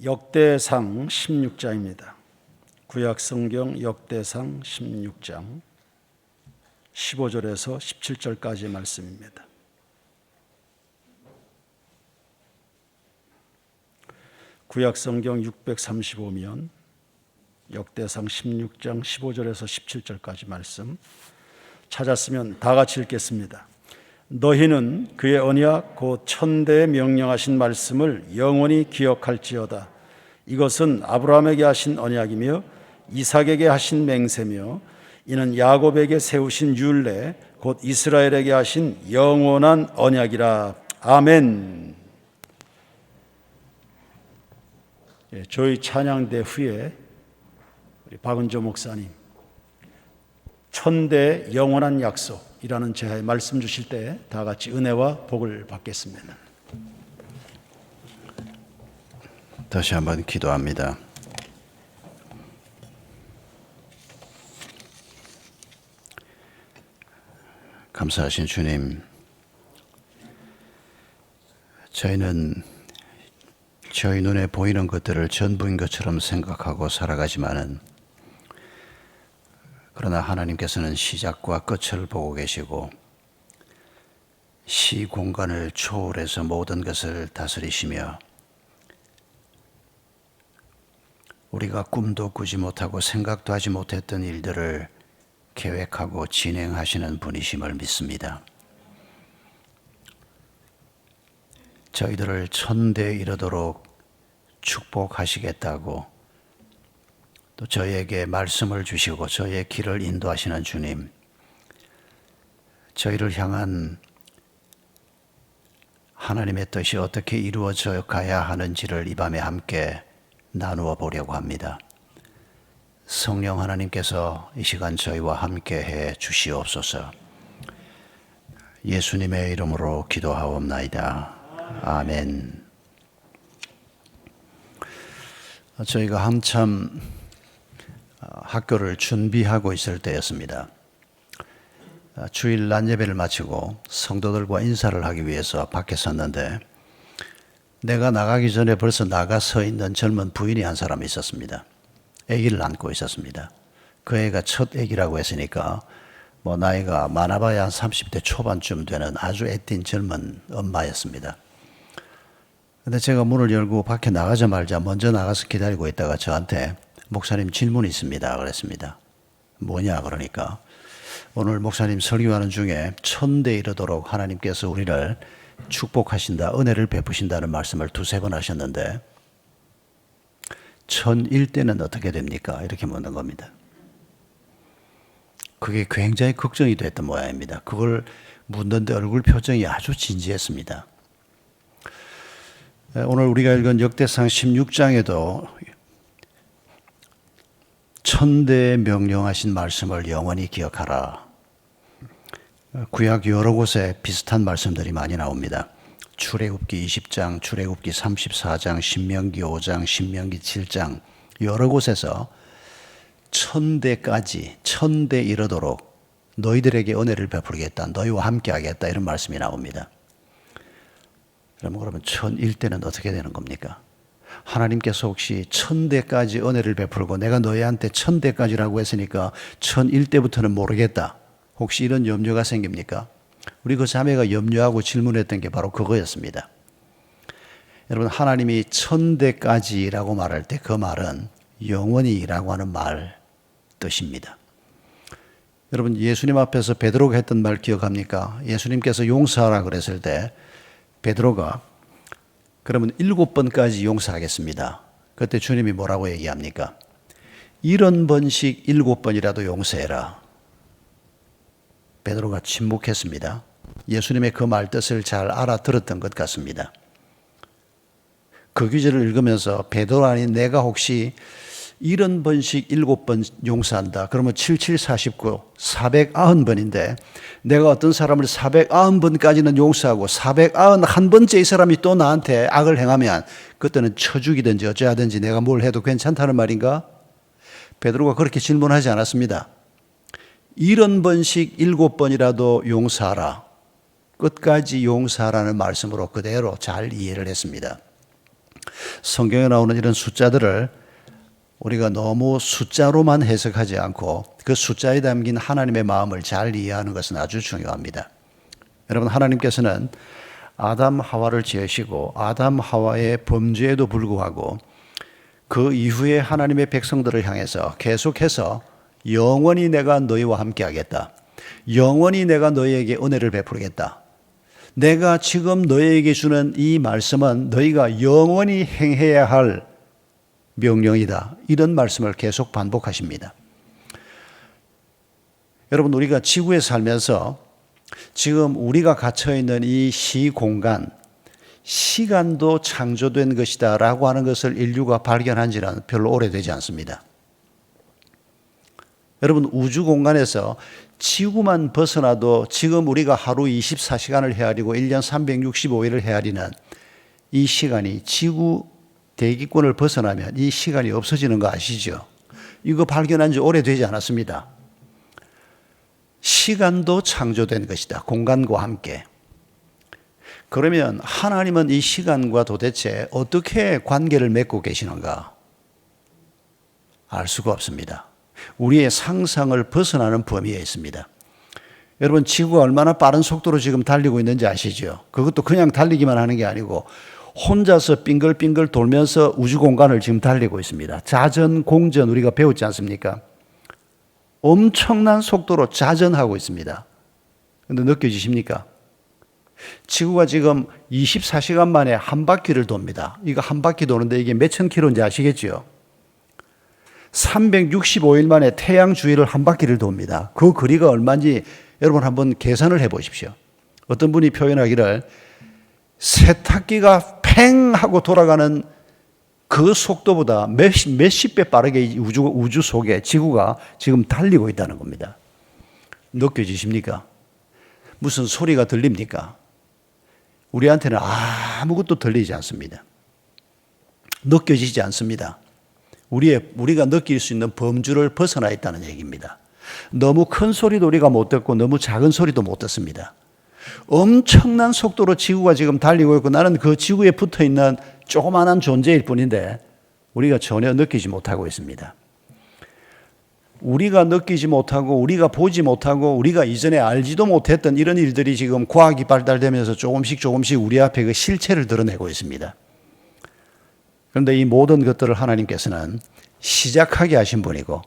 역대상 16장입니다. 구약성경 역대상 16장 15절에서 17절까지 말씀입니다. 구약성경 635면 역대상 16장 15절에서 17절까지 말씀 찾았으면 다 같이 읽겠습니다. 너희는 그의 언약 곧 천대에 명령하신 말씀을 영원히 기억할지어다. 이것은 아브라함에게 하신 언약이며 이삭에게 하신 맹세며 이는 야곱에게 세우신 율례 곧 이스라엘에게 하신 영원한 언약이라. 아멘. 저희 찬양대 후에 우리 박은조 목사님 천대 영원한 약속이라는 제하에 말씀 주실 때 다 같이 은혜와 복을 받겠습니다. 다시 한번 기도합니다. 감사하신 주님, 저희는 저희 눈에 보이는 것들을 전부인 것처럼 생각하고 살아가지만은 그러나 하나님께서는 시작과 끝을 보고 계시고 시공간을 초월해서 모든 것을 다스리시며 우리가 꿈도 꾸지 못하고 생각도 하지 못했던 일들을 계획하고 진행하시는 분이심을 믿습니다. 저희들을 천대에 이르도록 축복하시겠다고 또 저희에게 말씀을 주시고 저희의 길을 인도하시는 주님, 저희를 향한 하나님의 뜻이 어떻게 이루어져 가야 하는지를 이 밤에 함께 나누어 보려고 합니다. 성령 하나님께서 이 시간 저희와 함께 해 주시옵소서. 예수님의 이름으로 기도하옵나이다. 아멘. 저희가 한참 학교를 준비하고 있을 때였습니다. 주일 낮 예배를 마치고 성도들과 인사를 하기 위해서 밖에 섰는데 내가 나가기 전에 벌써 나가 서 있는 젊은 부인이 한 사람이 있었습니다. 아기를 안고 있었습니다. 그 애가 첫 아기라고 했으니까 나이가 많아봐야 한 30대 초반쯤 되는 아주 애띤 젊은 엄마였습니다. 근데 제가 문을 열고 밖에 나가자마자 먼저 나가서 기다리고 있다가 저한테 목사님 질문이 있습니다 그랬습니다. 뭐냐 그러니까 오늘 목사님 설교하는 중에 천대 이르도록 하나님께서 우리를 축복하신다, 은혜를 베푸신다는 말씀을 두세 번 하셨는데 1001대는 어떻게 됩니까? 이렇게 묻는 겁니다. 그게 굉장히 걱정이 됐던 모양입니다. 그걸 묻는데 얼굴 표정이 아주 진지했습니다. 오늘 우리가 읽은 역대상 16장에도 천대에 명령하신 말씀을 영원히 기억하라. 구약 여러 곳에 비슷한 말씀들이 많이 나옵니다. 출애굽기 20장, 출애굽기 34장, 신명기 5장, 신명기 7장 여러 곳에서 천대까지 천대 이르도록 너희들에게 은혜를 베풀겠다, 너희와 함께 하겠다 이런 말씀이 나옵니다. 그러면 1001대는 어떻게 되는 겁니까? 하나님께서 혹시 천대까지 은혜를 베풀고 내가 너희한테 천대까지라고 했으니까 1001대부터는 모르겠다, 혹시 이런 염려가 생깁니까? 우리 그 자매가 염려하고 질문했던 게 바로 그거였습니다. 여러분, 하나님이 천대까지라고 말할 때 그 말은 영원히라고 하는 말 뜻입니다. 여러분, 예수님 앞에서 베드로가 했던 말 기억합니까? 예수님께서 용서하라 그랬을 때 베드로가 그러면 7번까지 용서하겠습니다. 그때 주님이 뭐라고 얘기합니까? 70번씩 7번이라도 용서해라. 베드로가 침묵했습니다. 예수님의 그 말 뜻을 잘 알아들었던 것 같습니다. 그 구절을 읽으면서 베드로 아닌 내가 혹시 70번씩 7번 용서한다. 그러면 7749, 490번인데 내가 어떤 사람을 490번까지는 용서하고 491번째 이 사람이 또 나한테 악을 행하면 그때는 쳐 죽이든지 어찌하든지 내가 뭘 해도 괜찮다는 말인가? 베드로가 그렇게 질문하지 않았습니다. 70번씩 7번이라도 용서하라. 끝까지 용서하라는 말씀으로 그대로 잘 이해를 했습니다. 성경에 나오는 이런 숫자들을 우리가 너무 숫자로만 해석하지 않고 그 숫자에 담긴 하나님의 마음을 잘 이해하는 것은 아주 중요합니다. 여러분, 하나님께서는 아담 하와를 지으시고 아담 하와의 범죄에도 불구하고 그 이후에 하나님의 백성들을 향해서 계속해서 영원히 내가 너희와 함께 하겠다. 영원히 내가 너희에게 은혜를 베푸겠다. 내가 지금 너희에게 주는 이 말씀은 너희가 영원히 행해야 할 명령이다. 이런 말씀을 계속 반복하십니다. 여러분, 우리가 지구에 살면서 지금 우리가 갇혀있는 이 시공간, 시간도 창조된 것이다 라고 하는 것을 인류가 발견한 지는 별로 오래되지 않습니다. 여러분, 우주 공간에서 지구만 벗어나도 지금 우리가 하루 24시간을 헤아리고 1년 365일을 헤아리는 이 시간이 지구 대기권을 벗어나면 이 시간이 없어지는 거 아시죠? 이거 발견한 지 오래되지 않았습니다. 시간도 창조된 것이다. 공간과 함께. 그러면 하나님은 이 시간과 도대체 어떻게 관계를 맺고 계시는가? 알 수가 없습니다. 우리의 상상을 벗어나는 범위에 있습니다. 여러분, 지구가 얼마나 빠른 속도로 지금 달리고 있는지 아시죠? 그것도 그냥 달리기만 하는 게 아니고 혼자서 빙글빙글 돌면서 우주 공간을 지금 달리고 있습니다. 자전, 공전 우리가 배웠지 않습니까? 엄청난 속도로 자전하고 있습니다. 그런데 느껴지십니까? 지구가 지금 24시간 만에 한 바퀴를 돕니다. 이거 한 바퀴 도는데 이게 몇천 킬로인지 아시겠죠? 365일 만에 태양 주위를 한 바퀴를 돕니다. 그 거리가 얼마인지 여러분 한번 계산을 해 보십시오. 어떤 분이 표현하기를 세탁기가 팽 하고 돌아가는 그 속도보다 몇십 배 빠르게 우주 속에 지구가 지금 달리고 있다는 겁니다. 느껴지십니까? 무슨 소리가 들립니까? 우리한테는 아무것도 들리지 않습니다. 느껴지지 않습니다. 우리가 느낄 수 있는 범주를 벗어나 있다는 얘기입니다. 너무 큰 소리도 우리가 못 듣고 너무 작은 소리도 못 듣습니다. 엄청난 속도로 지구가 지금 달리고 있고 나는 그 지구에 붙어 있는 조그마한 존재일 뿐인데 우리가 전혀 느끼지 못하고 있습니다. 우리가 느끼지 못하고 우리가 보지 못하고 우리가 이전에 알지도 못했던 이런 일들이 지금 과학이 발달되면서 조금씩 우리 앞에 그 실체를 드러내고 있습니다. 그런데 이 모든 것들을 하나님께서는 시작하게 하신 분이고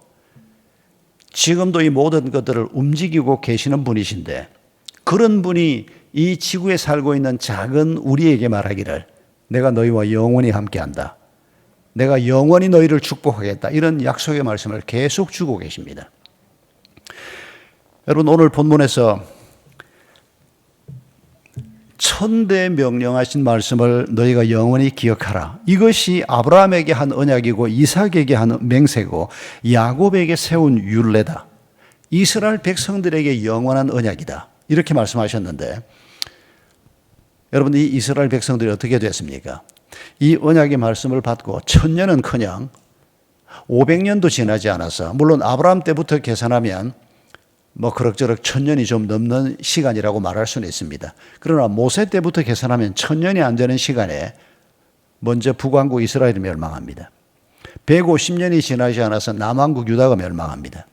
지금도 이 모든 것들을 움직이고 계시는 분이신데 그런 분이 이 지구에 살고 있는 작은 우리에게 말하기를 내가 너희와 영원히 함께한다. 내가 영원히 너희를 축복하겠다. 이런 약속의 말씀을 계속 주고 계십니다. 여러분, 오늘 본문에서 천대 명령하신 말씀을 너희가 영원히 기억하라. 이것이 아브라함에게 한 언약이고 이삭에게 한 맹세고 야곱에게 세운 율례다. 이스라엘 백성들에게 영원한 언약이다. 이렇게 말씀하셨는데 여러분, 이 이스라엘 백성들이 어떻게 됐습니까? 이 언약의 말씀을 받고 1000년은커녕 500년도 지나지 않아서 물론 아브라함 때부터 계산하면 그럭저럭 1000년이 좀 넘는 시간이라고 말할 수는 있습니다. 그러나 모세 때부터 계산하면 1000년이 안 되는 시간에 먼저 북왕국 이스라엘이 멸망합니다. 150년이 지나지 않아서 남왕국 유다가 멸망합니다.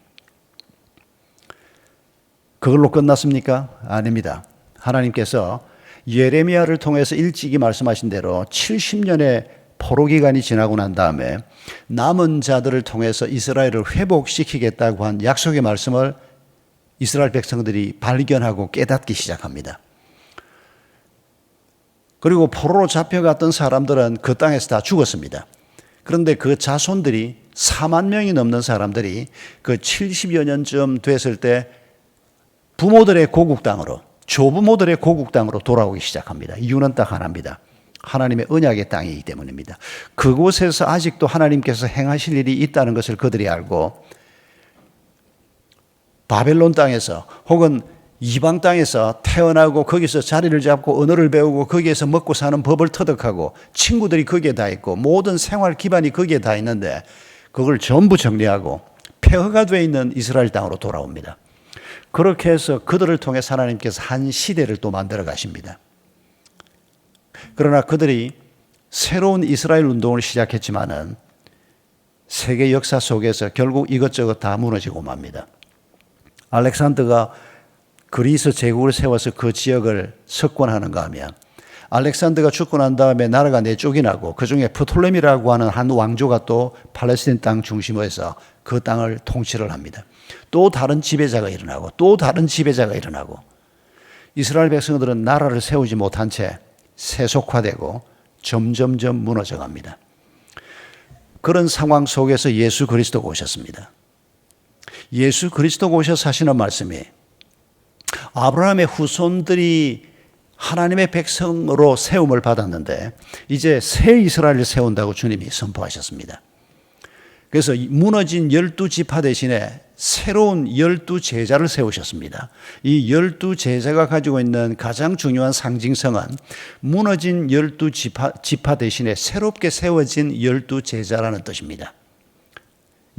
그걸로 끝났습니까? 아닙니다. 하나님께서 예레미야를 통해서 일찍이 말씀하신 대로 70년의 포로 기간이 지나고 난 다음에 남은 자들을 통해서 이스라엘을 회복시키겠다고 한 약속의 말씀을 이스라엘 백성들이 발견하고 깨닫기 시작합니다. 그리고 포로로 잡혀갔던 사람들은 그 땅에서 다 죽었습니다. 그런데 그 자손들이 4만 명이 넘는 사람들이 그 70여 년쯤 됐을 때 부모들의 고국 땅으로, 조부모들의 고국 땅으로 돌아오기 시작합니다. 이유는 딱 하나입니다. 하나님의 언약의 땅이기 때문입니다. 그곳에서 아직도 하나님께서 행하실 일이 있다는 것을 그들이 알고 바벨론 땅에서 혹은 이방 땅에서 태어나고 거기서 자리를 잡고 언어를 배우고 거기에서 먹고 사는 법을 터득하고 친구들이 거기에 다 있고 모든 생활 기반이 거기에 다 있는데 그걸 전부 정리하고 폐허가 되어 있는 이스라엘 땅으로 돌아옵니다. 그렇게 해서 그들을 통해 하나님께서 한 시대를 또 만들어 가십니다. 그러나 그들이 새로운 이스라엘 운동을 시작했지만은 세계 역사 속에서 결국 이것저것 다 무너지고 맙니다. 알렉산더가 그리스 제국을 세워서 그 지역을 석권하는가 하면 알렉산더가 죽고 난 다음에 나라가 네 쪽이 나고 그중에 프톨레미라고 하는 한 왕조가 또 팔레스틴 땅 중심에서 그 땅을 통치를 합니다. 또 다른 지배자가 일어나고 또 다른 지배자가 일어나고 이스라엘 백성들은 나라를 세우지 못한 채 세속화되고 점점점 무너져 갑니다. 그런 상황 속에서 예수 그리스도가 오셨습니다. 예수 그리스도가 오셔서 하시는 말씀이 아브라함의 후손들이 하나님의 백성으로 세움을 받았는데 이제 새 이스라엘을 세운다고 주님이 선포하셨습니다. 그래서 무너진 12지파 대신에 새로운 12제자를 세우셨습니다. 이 12제자가 가지고 있는 가장 중요한 상징성은 무너진 12지파 대신에 새롭게 세워진 12제자라는 뜻입니다.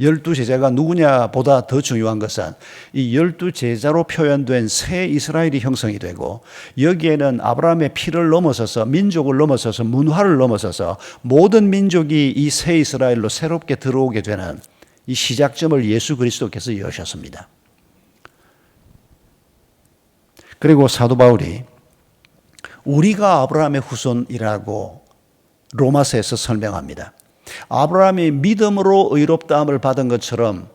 12제자가 누구냐보다 더 중요한 것은 이 12제자로 표현된 새 이스라엘이 형성이 되고 여기에는 아브라함의 피를 넘어서서 민족을 넘어서서 문화를 넘어서서 모든 민족이 이 새 이스라엘로 새롭게 들어오게 되는 이 시작점을 예수 그리스도께서 여셨습니다. 그리고 사도 바울이 우리가 아브라함의 후손이라고 로마서에서 설명합니다. 아브라함이 믿음으로 의롭다함을 받은 것처럼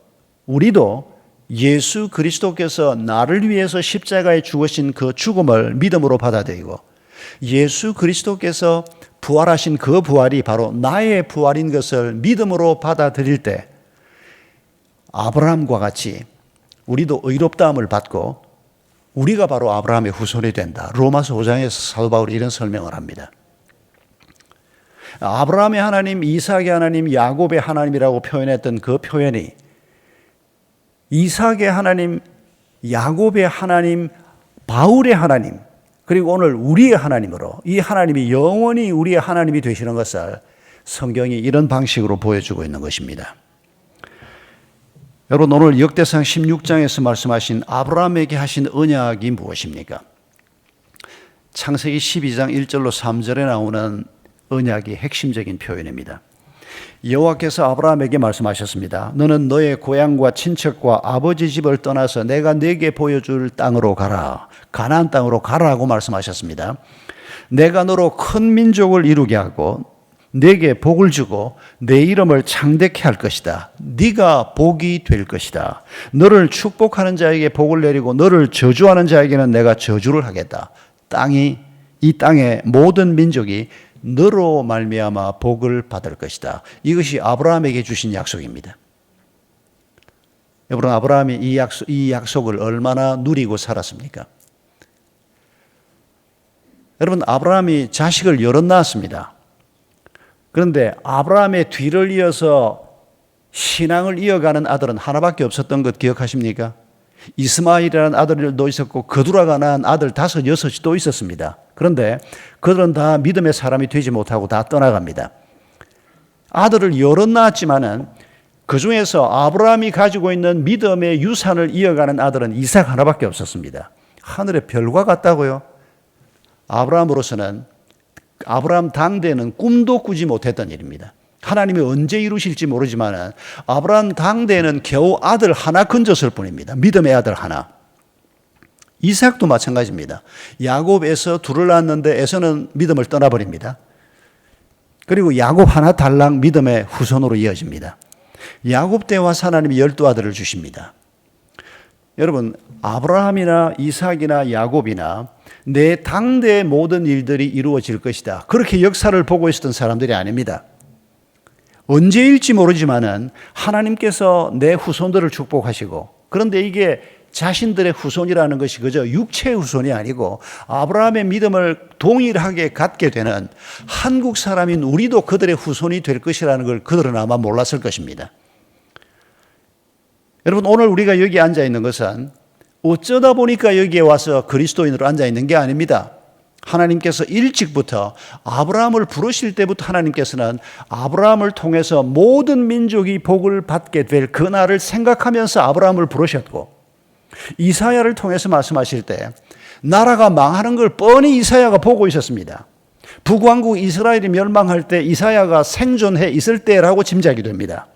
우리도 예수 그리스도께서 나를 위해서 십자가에 죽으신 그 죽음을 믿음으로 받아들이고 예수 그리스도께서 부활하신 그 부활이 바로 나의 부활인 것을 믿음으로 받아들일 때 아브라함과 같이 우리도 의롭다함을 받고 우리가 바로 아브라함의 후손이 된다. 로마서 5장에서 사도 바울이 이런 설명을 합니다. 아브라함의 하나님, 이삭의 하나님, 야곱의 하나님이라고 표현했던 그 표현이 이삭의 하나님, 야곱의 하나님, 바울의 하나님, 그리고 오늘 우리의 하나님으로 이 하나님이 영원히 우리의 하나님이 되시는 것을 성경이 이런 방식으로 보여주고 있는 것입니다. 여러분, 오늘 역대상 16장에서 말씀하신 아브라함에게 하신 언약이 무엇입니까? 창세기 12장 1절로 3절에 나오는 언약이 핵심적인 표현입니다. 여호와께서 아브라함에게 말씀하셨습니다. 너는 너의 고향과 친척과 아버지 집을 떠나서 내가 네게 보여줄 땅으로 가라. 가나안 땅으로 가라고 말씀하셨습니다. 내가 너로 큰 민족을 이루게 하고 네게 복을 주고 내 이름을 창대케 할 것이다. 네가 복이 될 것이다. 너를 축복하는 자에게 복을 내리고 너를 저주하는 자에게는 내가 저주를 하겠다. 이 땅의 모든 민족이 너로 말미암아 복을 받을 것이다. 이것이 아브라함에게 주신 약속입니다. 여러분, 아브라함이 이 약속을 얼마나 누리고 살았습니까? 여러분, 아브라함이 자식을 여럿 낳았습니다. 그런데 아브라함의 뒤를 이어서 신앙을 이어가는 아들은 하나밖에 없었던 것 기억하십니까? 이스마엘이라는 아들도 있었고 그두라가 낳은 아들 5, 6이 또 있었습니다. 그런데 그들은 다 믿음의 사람이 되지 못하고 다 떠나갑니다. 아들을 여럿 낳았지만은 그 중에서 아브라함이 가지고 있는 믿음의 유산을 이어가는 아들은 이삭 하나밖에 없었습니다. 하늘의 별과 같다고요? 아브라함으로서는 아브라함 당대는 꿈도 꾸지 못했던 일입니다. 하나님이 언제 이루실지 모르지만 아브라함 당대에는 겨우 아들 하나 건졌을 뿐입니다. 믿음의 아들 하나. 이삭도 마찬가지입니다. 야곱에서 둘을 낳았는데 에서는 믿음을 떠나버립니다. 그리고 야곱 하나 달랑 믿음의 후손으로 이어집니다. 야곱 때 와서 하나님이 12아들을 주십니다. 여러분, 아브라함이나 이삭이나 야곱이나 내 당대의 모든 일들이 이루어질 것이다. 그렇게 역사를 보고 있었던 사람들이 아닙니다. 언제일지 모르지만은 하나님께서 내 후손들을 축복하시고, 그런데 이게 자신들의 후손이라는 것이 그저 육체의 후손이 아니고 아브라함의 믿음을 동일하게 갖게 되는 한국 사람인 우리도 그들의 후손이 될 것이라는 걸 그들은 아마 몰랐을 것입니다. 여러분, 오늘 우리가 여기 앉아 있는 것은 어쩌다 보니까 여기에 와서 그리스도인으로 앉아 있는 게 아닙니다. 하나님께서 일찍부터 아브라함을 부르실 때부터 하나님께서는 아브라함을 통해서 모든 민족이 복을 받게 될 그날을 생각하면서 아브라함을 부르셨고, 이사야를 통해서 말씀하실 때 나라가 망하는 걸 뻔히 이사야가 보고 있었습니다. 북왕국 이스라엘이 멸망할 때 이사야가 생존해 있을 때라고 짐작이 됩니다.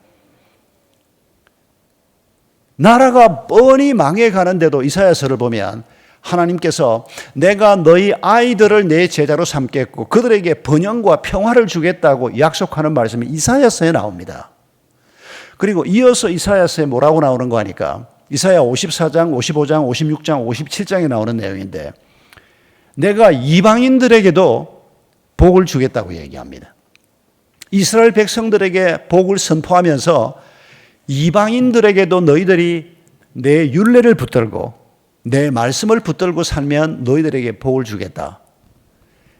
나라가 뻔히 망해가는데도 이사야서를 보면 하나님께서 내가 너희 아이들을 내 제자로 삼겠고 그들에게 번영과 평화를 주겠다고 약속하는 말씀이 이사야서에 나옵니다. 그리고 이어서 이사야서에 뭐라고 나오는 거 하니까 이사야 54장, 55장, 56장, 57장에 나오는 내용인데 내가 이방인들에게도 복을 주겠다고 얘기합니다. 이스라엘 백성들에게 복을 선포하면서 이방인들에게도 너희들이 내 율례를 붙들고 내 말씀을 붙들고 살면 너희들에게 복을 주겠다.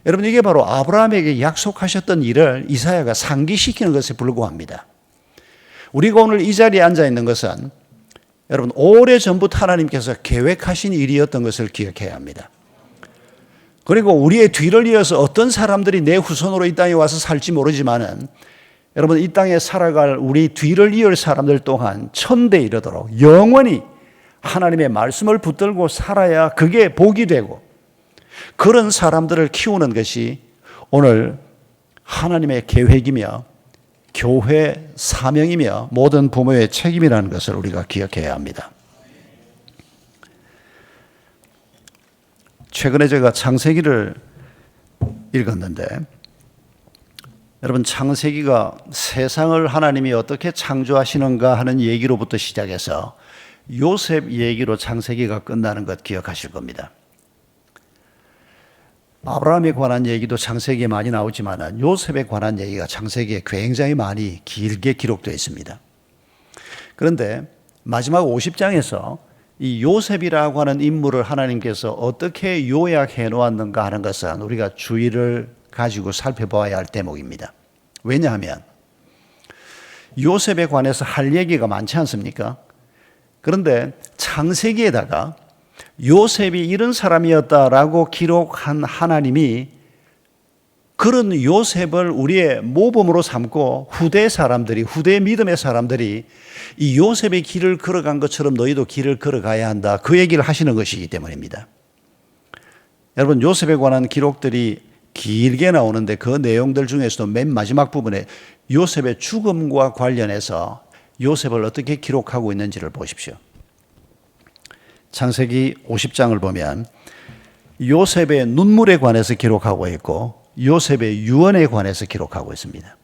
여러분 이게 바로 아브라함에게 약속하셨던 일을 이사야가 상기시키는 것에 불과합니다. 우리가 오늘 이 자리에 앉아 있는 것은 여러분 오래전부터 하나님께서 계획하신 일이었던 것을 기억해야 합니다. 그리고 우리의 뒤를 이어서 어떤 사람들이 내 후손으로 이 땅에 와서 살지 모르지만은 여러분 이 땅에 살아갈 우리 뒤를 이을 사람들 또한 천대에 이르도록 영원히 하나님의 말씀을 붙들고 살아야 그게 복이 되고 그런 사람들을 키우는 것이 오늘 하나님의 계획이며 교회 사명이며 모든 부모의 책임이라는 것을 우리가 기억해야 합니다. 최근에 제가 창세기를 읽었는데 여러분 창세기가 세상을 하나님이 어떻게 창조하시는가 하는 얘기로부터 시작해서 요셉 얘기로 창세기가 끝나는 것 기억하실 겁니다. 아브라함에 관한 얘기도 창세기에 많이 나오지만 요셉에 관한 얘기가 창세기에 굉장히 많이 길게 기록되어 있습니다. 그런데 마지막 50장에서 이 요셉이라고 하는 인물을 하나님께서 어떻게 요약해 놓았는가 하는 것은 우리가 주의를 가지고 살펴봐야 할 대목입니다. 왜냐하면 요셉에 관해서 할 얘기가 많지 않습니까? 그런데 창세기에다가 요셉이 이런 사람이었다라고 기록한 하나님이 그런 요셉을 우리의 모범으로 삼고 후대 사람들이, 후대 믿음의 사람들이 이 요셉의 길을 걸어간 것처럼 너희도 길을 걸어가야 한다. 그 얘기를 하시는 것이기 때문입니다. 여러분 요셉에 관한 기록들이 길게 나오는데 그 내용들 중에서도 맨 마지막 부분에 요셉의 죽음과 관련해서 요셉을 어떻게 기록하고 있는지를 보십시오. 창세기 50장을 보면 요셉의 눈물에 관해서 기록하고 있고 요셉의 유언에 관해서 기록하고 있습니다.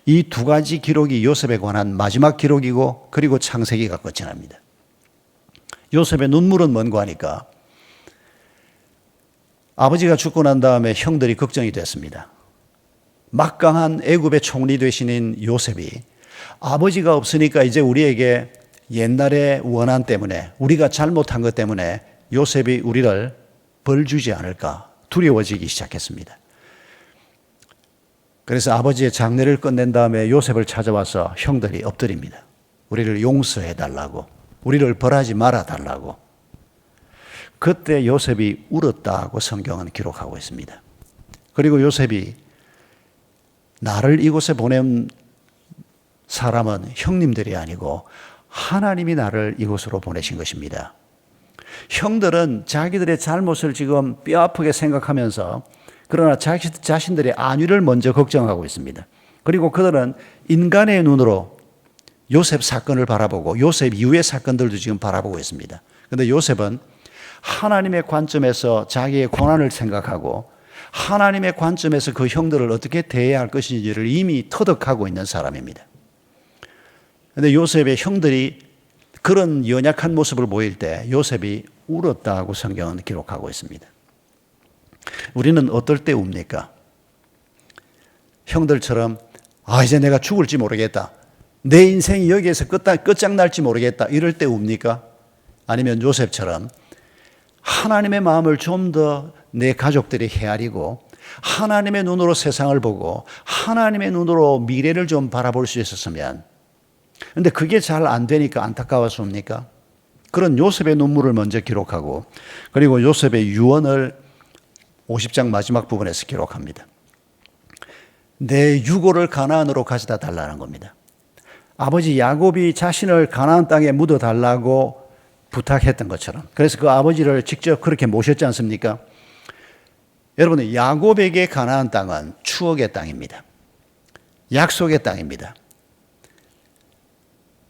이 두 가지 기록이 요셉에 관한 마지막 기록이고 그리고 창세기가 끝이 납니다. 요셉의 눈물은 뭔가 하니까 아버지가 죽고 난 다음에 형들이 걱정이 됐습니다. 막강한 애굽의 총리 되시는 요셉이 아버지가 없으니까 이제 우리에게 옛날의 원한 때문에 우리가 잘못한 것 때문에 요셉이 우리를 벌 주지 않을까 두려워지기 시작했습니다. 그래서 아버지의 장례를 끝낸 다음에 요셉을 찾아와서 형들이 엎드립니다. 우리를 용서해 달라고, 우리를 벌하지 말아 달라고. 그때 요셉이 울었다고 성경은 기록하고 있습니다. 그리고 요셉이 나를 이곳에 보낸 사람은 형님들이 아니고 하나님이 나를 이곳으로 보내신 것입니다. 형들은 자기들의 잘못을 지금 뼈아프게 생각하면서 그러나 자신들의 안위를 먼저 걱정하고 있습니다. 그리고 그들은 인간의 눈으로 요셉 사건을 바라보고 요셉 이후의 사건들도 지금 바라보고 있습니다. 그런데 요셉은 하나님의 관점에서 자기의 고난을 생각하고 하나님의 관점에서 그 형들을 어떻게 대해야 할 것인지를 이미 터득하고 있는 사람입니다. 그런데 요셉의 형들이 그런 연약한 모습을 보일 때 요셉이 울었다고 성경은 기록하고 있습니다. 우리는 어떨 때 웁니까? 형들처럼 이제 내가 죽을지 모르겠다. 내 인생이 여기에서 끝장날지 모르겠다. 이럴 때 웁니까? 아니면 요셉처럼 하나님의 마음을 좀 더 내 가족들이 헤아리고 하나님의 눈으로 세상을 보고 하나님의 눈으로 미래를 좀 바라볼 수 있었으면, 그런데 그게 잘 안 되니까 안타까웠습니까? 그런 요셉의 눈물을 먼저 기록하고 그리고 요셉의 유언을 50장 마지막 부분에서 기록합니다. 내 유고를 가나안으로 가져다 달라는 겁니다. 아버지 야곱이 자신을 가나안 땅에 묻어 달라고 부탁했던 것처럼, 그래서 그 아버지를 직접 그렇게 모셨지 않습니까? 여러분, 야곱에게 가나안 땅은 추억의 땅입니다. 약속의 땅입니다.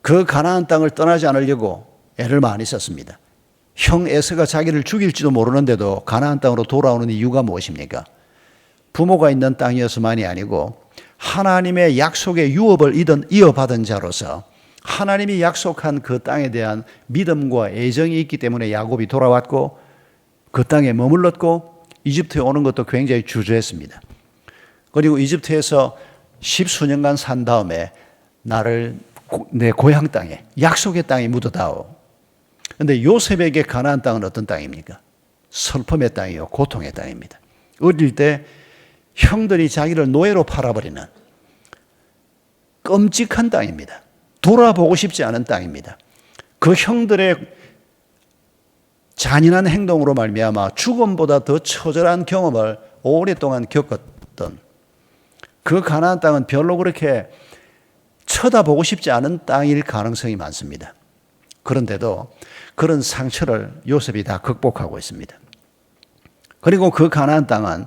그 가나안 땅을 떠나지 않으려고 애를 많이 썼습니다. 형 에서가 자기를 죽일지도 모르는데도 가나안 땅으로 돌아오는 이유가 무엇입니까? 부모가 있는 땅이어서만이 아니고 하나님의 약속의 유업을 이어받은 자로서 하나님이 약속한 그 땅에 대한 믿음과 애정이 있기 때문에 야곱이 돌아왔고 그 땅에 머물렀고 이집트에 오는 것도 굉장히 주저했습니다. 그리고 이집트에서 10수년간 산 다음에 나를 내 고향 땅에 약속의 땅에 묻어다오. 그런데 요셉에게 가나안 땅은 어떤 땅입니까? 슬픔의 땅이요 고통의 땅입니다. 어릴 때 형들이 자기를 노예로 팔아버리는 끔찍한 땅입니다. 돌아보고 싶지 않은 땅입니다. 그 형들의 잔인한 행동으로 말미암아 죽음보다 더 처절한 경험을 오랫동안 겪었던 그 가나안 땅은 별로 그렇게 쳐다보고 싶지 않은 땅일 가능성이 많습니다. 그런데도 그런 상처를 요셉이 다 극복하고 있습니다. 그리고 그 가나안 땅은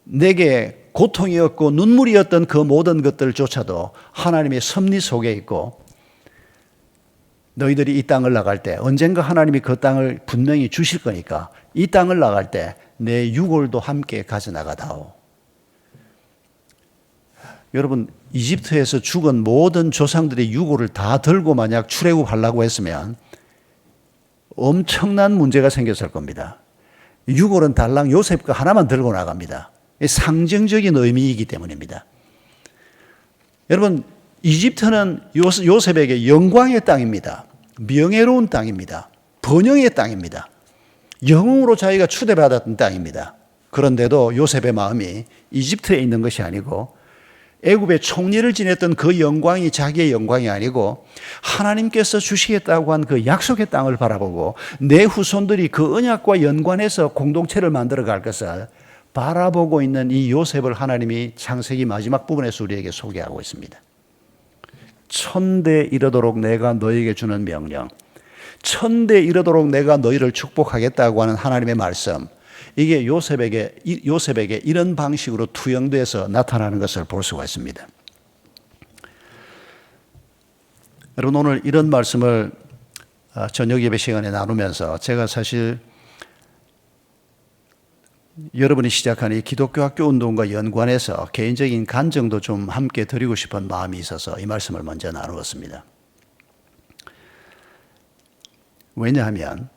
내게 고통이었고 눈물이었던 그 모든 것들조차도 하나님의 섭리 속에 있고 너희들이 이 땅을 나갈 때 언젠가 하나님이 그 땅을 분명히 주실 거니까 이 땅을 나갈 때 내 유골도 함께 가져나가다오. 여러분, 이집트에서 죽은 모든 조상들의 유골을 다 들고 만약 출애굽하려고 했으면 엄청난 문제가 생겼을 겁니다. 유골은 달랑 요셉 거 하나만 들고 나갑니다. 상징적인 의미이기 때문입니다. 여러분, 이집트는 요셉에게 영광의 땅입니다. 명예로운 땅입니다. 번영의 땅입니다. 영웅으로 자기가 추대받았던 땅입니다. 그런데도 요셉의 마음이 이집트에 있는 것이 아니고 애굽의 총리를 지냈던 그 영광이 자기의 영광이 아니고 하나님께서 주시겠다고 한 그 약속의 땅을 바라보고 내 후손들이 그 언약과 연관해서 공동체를 만들어 갈 것을 바라보고 있는 이 요셉을 하나님이 창세기 마지막 부분에서 우리에게 소개하고 있습니다. 천대 이르도록 내가 너에게 주는 명령, 천대 이르도록 내가 너희를 축복하겠다고 하는 하나님의 말씀, 이게 요셉에게 이런 방식으로 투영돼서 나타나는 것을 볼 수가 있습니다. 여러분, 오늘 이런 말씀을 저녁 예배 시간에 나누면서 제가 사실 여러분이 시작한 이 기독교 학교 운동과 연관해서 개인적인 간증도 좀 함께 드리고 싶은 마음이 있어서 이 말씀을 먼저 나누었습니다. 왜냐하면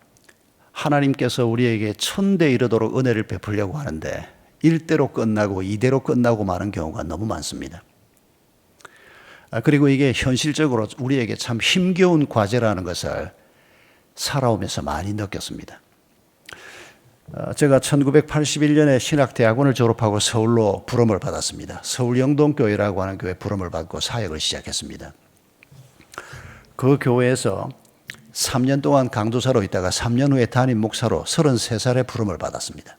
하나님께서 우리에게 천대 이르도록 은혜를 베풀려고 하는데 1대로 끝나고 2대로 끝나고 마는 경우가 너무 많습니다. 그리고 이게 현실적으로 우리에게 참 힘겨운 과제라는 것을 살아오면서 많이 느꼈습니다. 제가 1981년에 신학대학원을 졸업하고 서울로 부름을 받았습니다. 서울영동교회라고 하는 교회 부름을 받고 사역을 시작했습니다. 그 교회에서 3년 동안 강도사로 있다가 3년 후에 담임 목사로 33살에 부름을 받았습니다.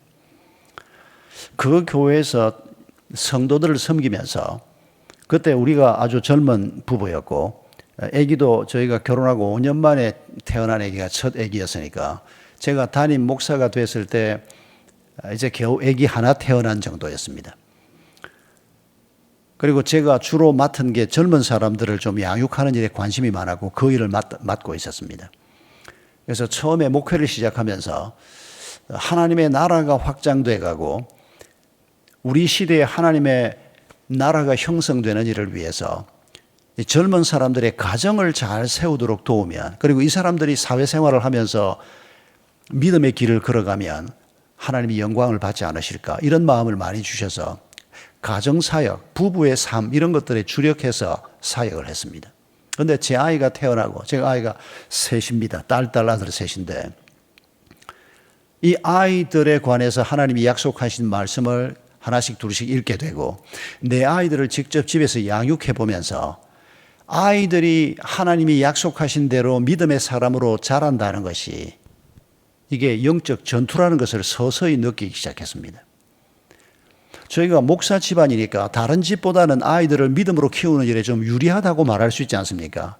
그 교회에서 성도들을 섬기면서 그때 우리가 아주 젊은 부부였고 아기도 저희가 결혼하고 5년 만에 태어난 아기가 첫 아기였으니까 제가 담임 목사가 됐을 때 이제 겨우 아기 하나 태어난 정도였습니다. 그리고 제가 주로 맡은 게 젊은 사람들을 좀 양육하는 일에 관심이 많았고 그 일을 맡고 있었습니다. 그래서 처음에 목회를 시작하면서 하나님의 나라가 확장돼 가고 우리 시대에 하나님의 나라가 형성되는 일을 위해서 젊은 사람들의 가정을 잘 세우도록 도우면, 그리고 이 사람들이 사회생활을 하면서 믿음의 길을 걸어가면 하나님이 영광을 받지 않으실까, 이런 마음을 많이 주셔서 가정사역, 부부의 삶 이런 것들에 주력해서 사역을 했습니다. 그런데 제 아이가 태어나고, 제가 아이가 셋입니다. 딸 아들 셋인데 이 아이들에 관해서 하나님이 약속하신 말씀을 하나씩 둘씩 읽게 되고 내 아이들을 직접 집에서 양육해 보면서 아이들이 하나님이 약속하신 대로 믿음의 사람으로 자란다는 것이 이게 영적 전투라는 것을 서서히 느끼기 시작했습니다. 저희가 목사 집안이니까 다른 집보다는 아이들을 믿음으로 키우는 일에 좀 유리하다고 말할 수 있지 않습니까?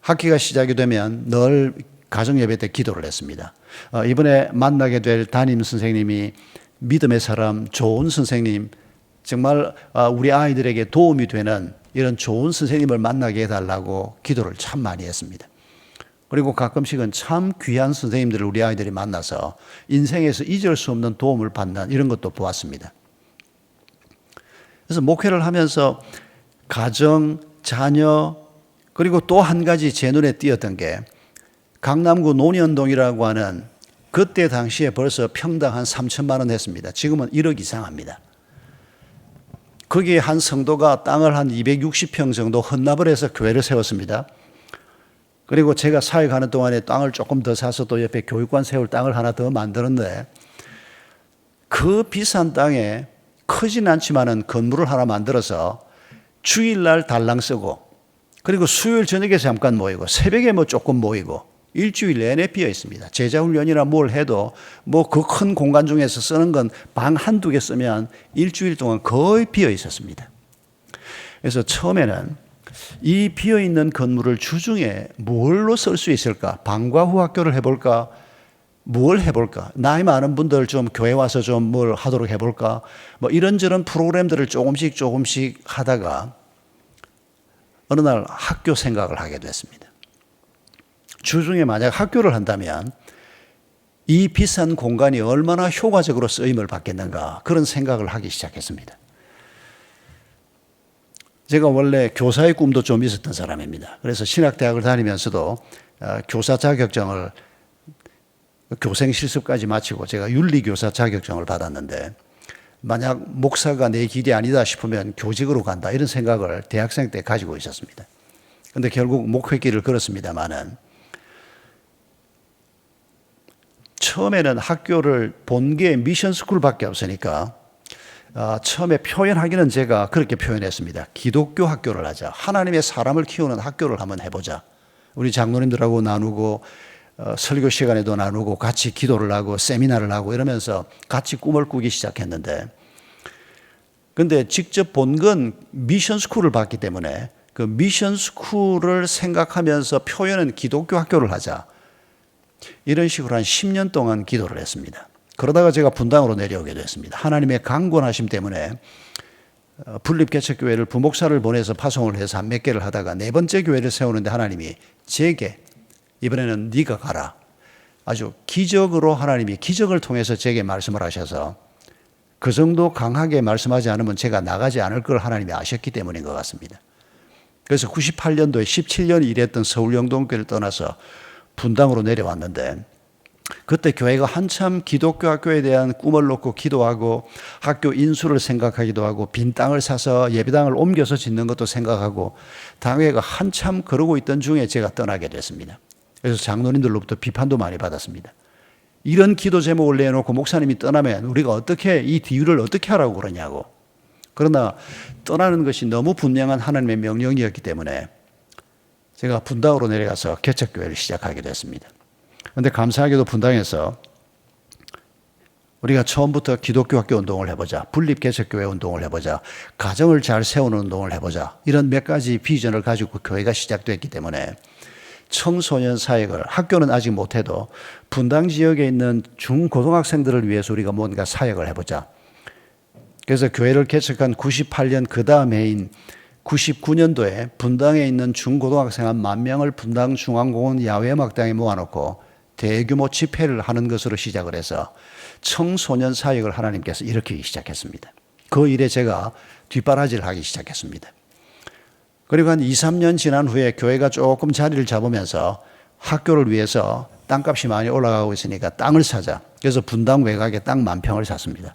학기가 시작이 되면 늘 가정예배 때 기도를 했습니다. 이번에 만나게 될 담임 선생님이 믿음의 사람, 좋은 선생님, 정말 우리 아이들에게 도움이 되는 이런 좋은 선생님을 만나게 해달라고 기도를 참 많이 했습니다. 그리고 가끔씩은 참 귀한 선생님들을 우리 아이들이 만나서 인생에서 잊을 수 없는 도움을 받는 이런 것도 보았습니다. 그래서 목회를 하면서 가정, 자녀, 그리고 또 한 가지 제 눈에 띄었던 게 강남구 논현동이라고 하는 그때 당시에 벌써 평당 한 3천만 원 했습니다. 지금은 1억 이상 합니다. 거기에 한 성도가 땅을 한 260평 정도 헌납을 해서 교회를 세웠습니다. 그리고 제가 사역하는 동안에 땅을 조금 더 사서 또 옆에 교육관 세울 땅을 하나 더 만들었는데 그 비싼 땅에 크진 않지만은 건물을 하나 만들어서 주일날 달랑 쓰고 그리고 수요일 저녁에 잠깐 모이고 새벽에 뭐 조금 모이고 일주일 내내 비어 있습니다. 제자훈련이나 뭘 해도 뭐 그 큰 공간 중에서 쓰는 건 방 한두 개 쓰면 일주일 동안 거의 비어 있었습니다. 그래서 처음에는 이 비어 있는 건물을 주중에 뭘로 쓸 수 있을까? 방과 후 학교를 해볼까? 뭘 해볼까? 나이 많은 분들 좀 교회 와서 좀 뭘 하도록 해볼까? 뭐 이런저런 프로그램들을 조금씩 하다가 어느 날 학교 생각을 하게 됐습니다. 주중에 만약 학교를 한다면 이 비싼 공간이 얼마나 효과적으로 쓰임을 받겠는가 그런 생각을 하기 시작했습니다. 제가 원래 교사의 꿈도 좀 있었던 사람입니다. 그래서 신학대학을 다니면서도 교사 자격증을 교생 실습까지 마치고 제가 윤리교사 자격증을 받았는데 만약 목사가 내 길이 아니다 싶으면 교직으로 간다 이런 생각을 대학생 때 가지고 있었습니다. 그런데 결국 목회길을 걸었습니다마는 처음에는 학교를 본 게 미션 스쿨밖에 없으니까 처음에 표현하기는 제가 그렇게 표현했습니다. 기독교 학교를 하자. 하나님의 사람을 키우는 학교를 한번 해보자. 우리 장로님들하고 나누고 설교 시간에도 나누고 같이 기도를 하고 세미나를 하고 이러면서 같이 꿈을 꾸기 시작했는데 근데 직접 본 건 미션 스쿨을 봤기 때문에 그 미션 스쿨을 생각하면서 표현은 기독교 학교를 하자. 이런 식으로 한 10년 동안 기도를 했습니다. 그러다가 제가 분당으로 내려오게 됐습니다. 하나님의 강권하심 때문에 분립개척교회를 부목사를 보내서 파송을 해서 한 몇 개를 하다가 네 번째 교회를 세우는데 하나님이 제게 이번에는 네가 가라. 아주 기적으로 하나님이 기적을 통해서 제게 말씀을 하셔서 그 정도 강하게 말씀하지 않으면 제가 나가지 않을 걸 하나님이 아셨기 때문인 것 같습니다. 그래서 98년도에 17년 일했던 서울 영동교회를 떠나서 분당으로 내려왔는데 그때 교회가 한참 기독교 학교에 대한 꿈을 놓고 기도하고 학교 인수를 생각하기도 하고 빈 땅을 사서 예배당을 옮겨서 짓는 것도 생각하고 당회가 한참 그러고 있던 중에 제가 떠나게 됐습니다. 그래서 장로님들로부터 비판도 많이 받았습니다. 이런 기도 제목을 내놓고 목사님이 떠나면 우리가 어떻게 이 뒤를 어떻게 하라고 그러냐고. 그러나 떠나는 것이 너무 분명한 하나님의 명령이었기 때문에 제가 분당으로 내려가서 개척교회를 시작하게 됐습니다. 그런데 감사하게도 분당에서 우리가 처음부터 기독교 학교 운동을 해보자, 분립개척교회 운동을 해보자, 가정을 잘 세우는 운동을 해보자 이런 몇 가지 비전을 가지고 교회가 시작됐기 때문에 청소년 사역을 학교는 아직 못해도 분당 지역에 있는 중고등학생들을 위해서 우리가 뭔가 사역을 해보자. 그래서 교회를 개척한 98년 그 다음 해인 99년도에 분당에 있는 중고등학생 한 10,000명을 분당 중앙공원 야외음악당에 모아놓고 대규모 집회를 하는 것으로 시작을 해서 청소년 사역을 하나님께서 일으키기 시작했습니다. 그 일에 제가 뒷바라지를 하기 시작했습니다. 그리고 한 2, 3년 지난 후에 교회가 조금 자리를 잡으면서 학교를 위해서 땅값이 많이 올라가고 있으니까 땅을 사자. 그래서 분당 외곽에 땅 10,000평을 샀습니다.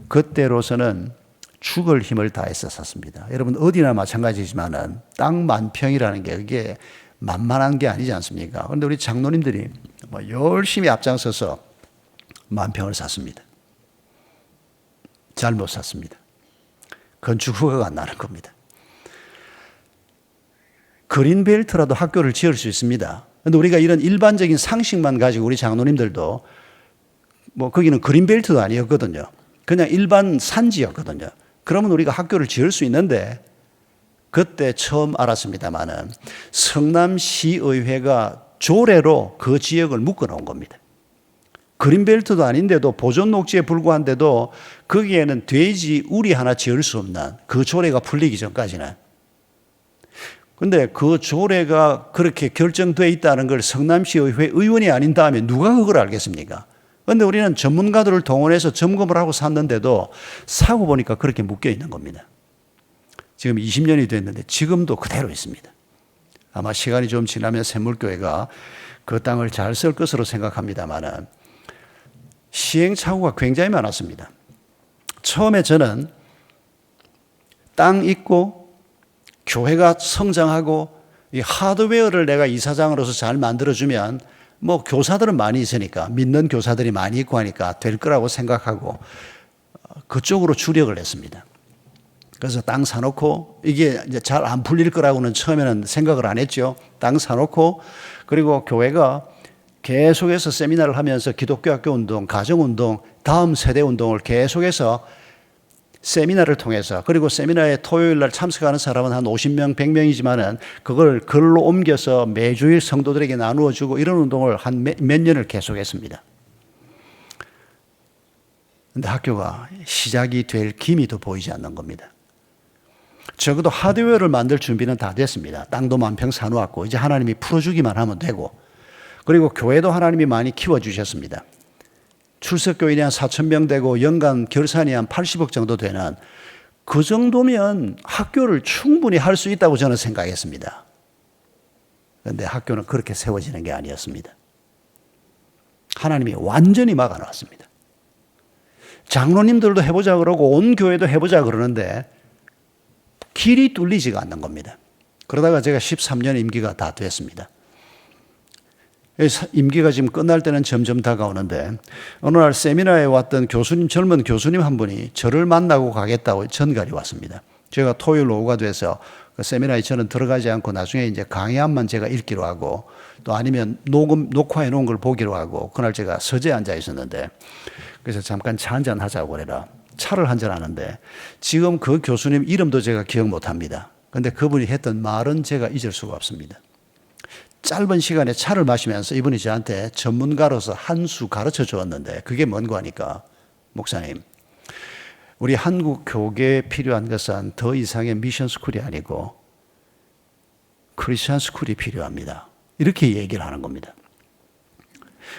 그때로서는 죽을 힘을 다해서 샀습니다. 여러분 어디나 마찬가지지만은 땅 10,000평이라는 게 그게 만만한 게 아니지 않습니까? 그런데 우리 장로님들이 열심히 앞장서서 10,000평을 샀습니다. 잘못 샀습니다. 건축 허가가 안 나는 겁니다. 그린벨트라도 학교를 지을 수 있습니다. 그런데 우리가 이런 일반적인 상식만 가지고 우리 장로님들도 거기는 그린벨트도 아니었거든요. 그냥 일반 산지였거든요. 그러면 우리가 학교를 지을 수 있는데 그때 처음 알았습니다마는 성남시의회가 조례로 그 지역을 묶어 놓은 겁니다. 그린벨트도 아닌데도 보존 녹지에 불과한데도 거기에는 돼지 우리 하나 지을 수 없는 그 조례가 풀리기 전까지는. 근데 그 조례가 그렇게 결정되어 있다는 걸 성남시의회 의원이 아닌 다음에 누가 그걸 알겠습니까? 근데 우리는 전문가들을 동원해서 점검을 하고 샀는데도 사고 보니까 그렇게 묶여 있는 겁니다. 지금 20년이 됐는데 지금도 그대로 있습니다. 아마 시간이 좀 지나면 샘물교회가 그 땅을 잘 쓸 것으로 생각합니다만 시행착오가 굉장히 많았습니다. 처음에 저는 땅 있고 교회가 성장하고 이 하드웨어를 내가 이사장으로서 잘 만들어주면 뭐 교사들은 많이 있으니까 믿는 교사들이 많이 있고 하니까 될 거라고 생각하고 그쪽으로 주력을 했습니다. 그래서 땅 사놓고 이게 이제 잘 안 풀릴 거라고는 처음에는 생각을 안 했죠. 땅 사놓고 그리고 교회가 계속해서 세미나를 하면서 기독교 학교 운동, 가정 운동, 다음 세대 운동을 계속해서 세미나를 통해서 그리고 세미나에 토요일 날 참석하는 사람은 한 50명, 100명이지만은 그걸 글로 옮겨서 매주일 성도들에게 나누어 주고 이런 운동을 한 몇 년을 계속했습니다. 근데 학교가 시작이 될 기미도 보이지 않는 겁니다. 적어도 하드웨어를 만들 준비는 다 됐습니다. 땅도 만평 사놓았고 이제 하나님이 풀어주기만 하면 되고 그리고 교회도 하나님이 많이 키워주셨습니다. 출석교인이 한 4,000명 되고 연간 결산이 한 80억 정도 되는 그 정도면 학교를 충분히 할 수 있다고 저는 생각했습니다. 그런데 학교는 그렇게 세워지는 게 아니었습니다. 하나님이 완전히 막아놨습니다. 장로님들도 해보자 그러고 온 교회도 해보자 그러는데 길이 뚫리지가 않는 겁니다. 그러다가 제가 13년 임기가 다 됐습니다. 임기가 지금 끝날 때는 점점 다가오는데 어느 날 세미나에 왔던 교수님, 젊은 교수님 한 분이 저를 만나고 가겠다고 전갈이 왔습니다. 제가 토요일 오후가 돼서 그 세미나에 저는 들어가지 않고 나중에 이제 강의안만 제가 읽기로 하고 또 아니면 녹화해 놓은 걸 보기로 하고 그날 제가 서재에 앉아 있었는데 그래서 잠깐 차 한잔 하자고 그래라. 차를 한잔 하는데 지금 그 교수님 이름도 제가 기억 못 합니다. 근데 그분이 했던 말은 제가 잊을 수가 없습니다. 짧은 시간에 차를 마시면서 이분이 저한테 전문가로서 한 수 가르쳐 주었는데 그게 뭔가 하니까 목사님 우리 한국 교계에 필요한 것은 더 이상의 미션 스쿨이 아니고 크리스천 스쿨이 필요합니다. 이렇게 얘기를 하는 겁니다.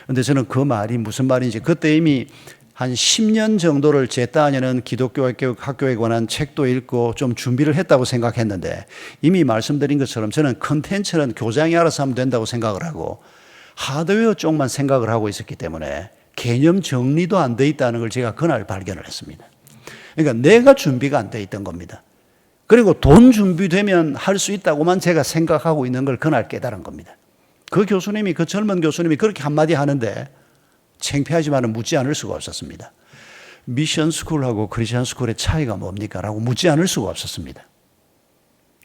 그런데 저는 그 말이 무슨 말인지 그때 이미 한 10년 정도를 제 따녀는 기독교 학교에 관한 책도 읽고 좀 준비를 했다고 생각했는데 이미 말씀드린 것처럼 저는 컨텐츠는 교장이 알아서 하면 된다고 생각을 하고 하드웨어 쪽만 생각을 하고 있었기 때문에 개념 정리도 안 돼 있다는 걸 제가 그날 발견을 했습니다. 그러니까 내가 준비가 안 돼 있던 겁니다. 그리고 돈 준비되면 할 수 있다고만 제가 생각하고 있는 걸 그날 깨달은 겁니다. 그 교수님이 그 젊은 교수님이 그렇게 한마디 하는데 창피하지만 묻지 않을 수가 없었습니다. 미션 스쿨하고 크리스천 스쿨의 차이가 뭡니까? 라고 묻지 않을 수가 없었습니다.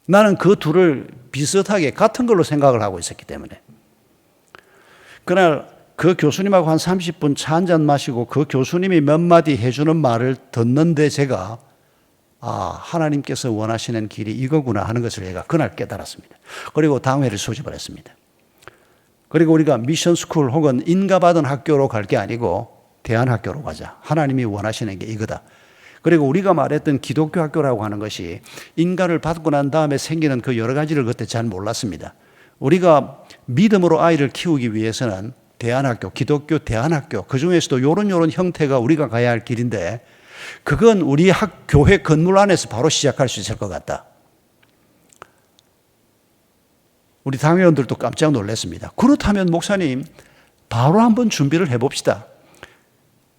나는 그 둘을 비슷하게 같은 걸로 생각을 하고 있었기 때문에. 그날 그 교수님하고 한 30분 차 한잔 마시고 그 교수님이 몇 마디 해주는 말을 듣는데 제가 하나님께서 원하시는 길이 이거구나 하는 것을 제가 그날 깨달았습니다. 그리고 당회를 소집을 했습니다. 그리고 우리가 미션 스쿨 혹은 인가받은 학교로 갈 게 아니고 대안학교로 가자. 하나님이 원하시는 게 이거다. 그리고 우리가 말했던 기독교 학교라고 하는 것이 인가를 받고 난 다음에 생기는 그 여러 가지를 그때 잘 몰랐습니다. 우리가 믿음으로 아이를 키우기 위해서는 대안학교, 기독교 대안학교, 그 중에서도 요런 형태가 우리가 가야 할 길인데 그건 우리 교회 건물 안에서 바로 시작할 수 있을 것 같다. 우리 당회원들도 깜짝 놀랐습니다. 그렇다면 목사님 바로 한번 준비를 해봅시다.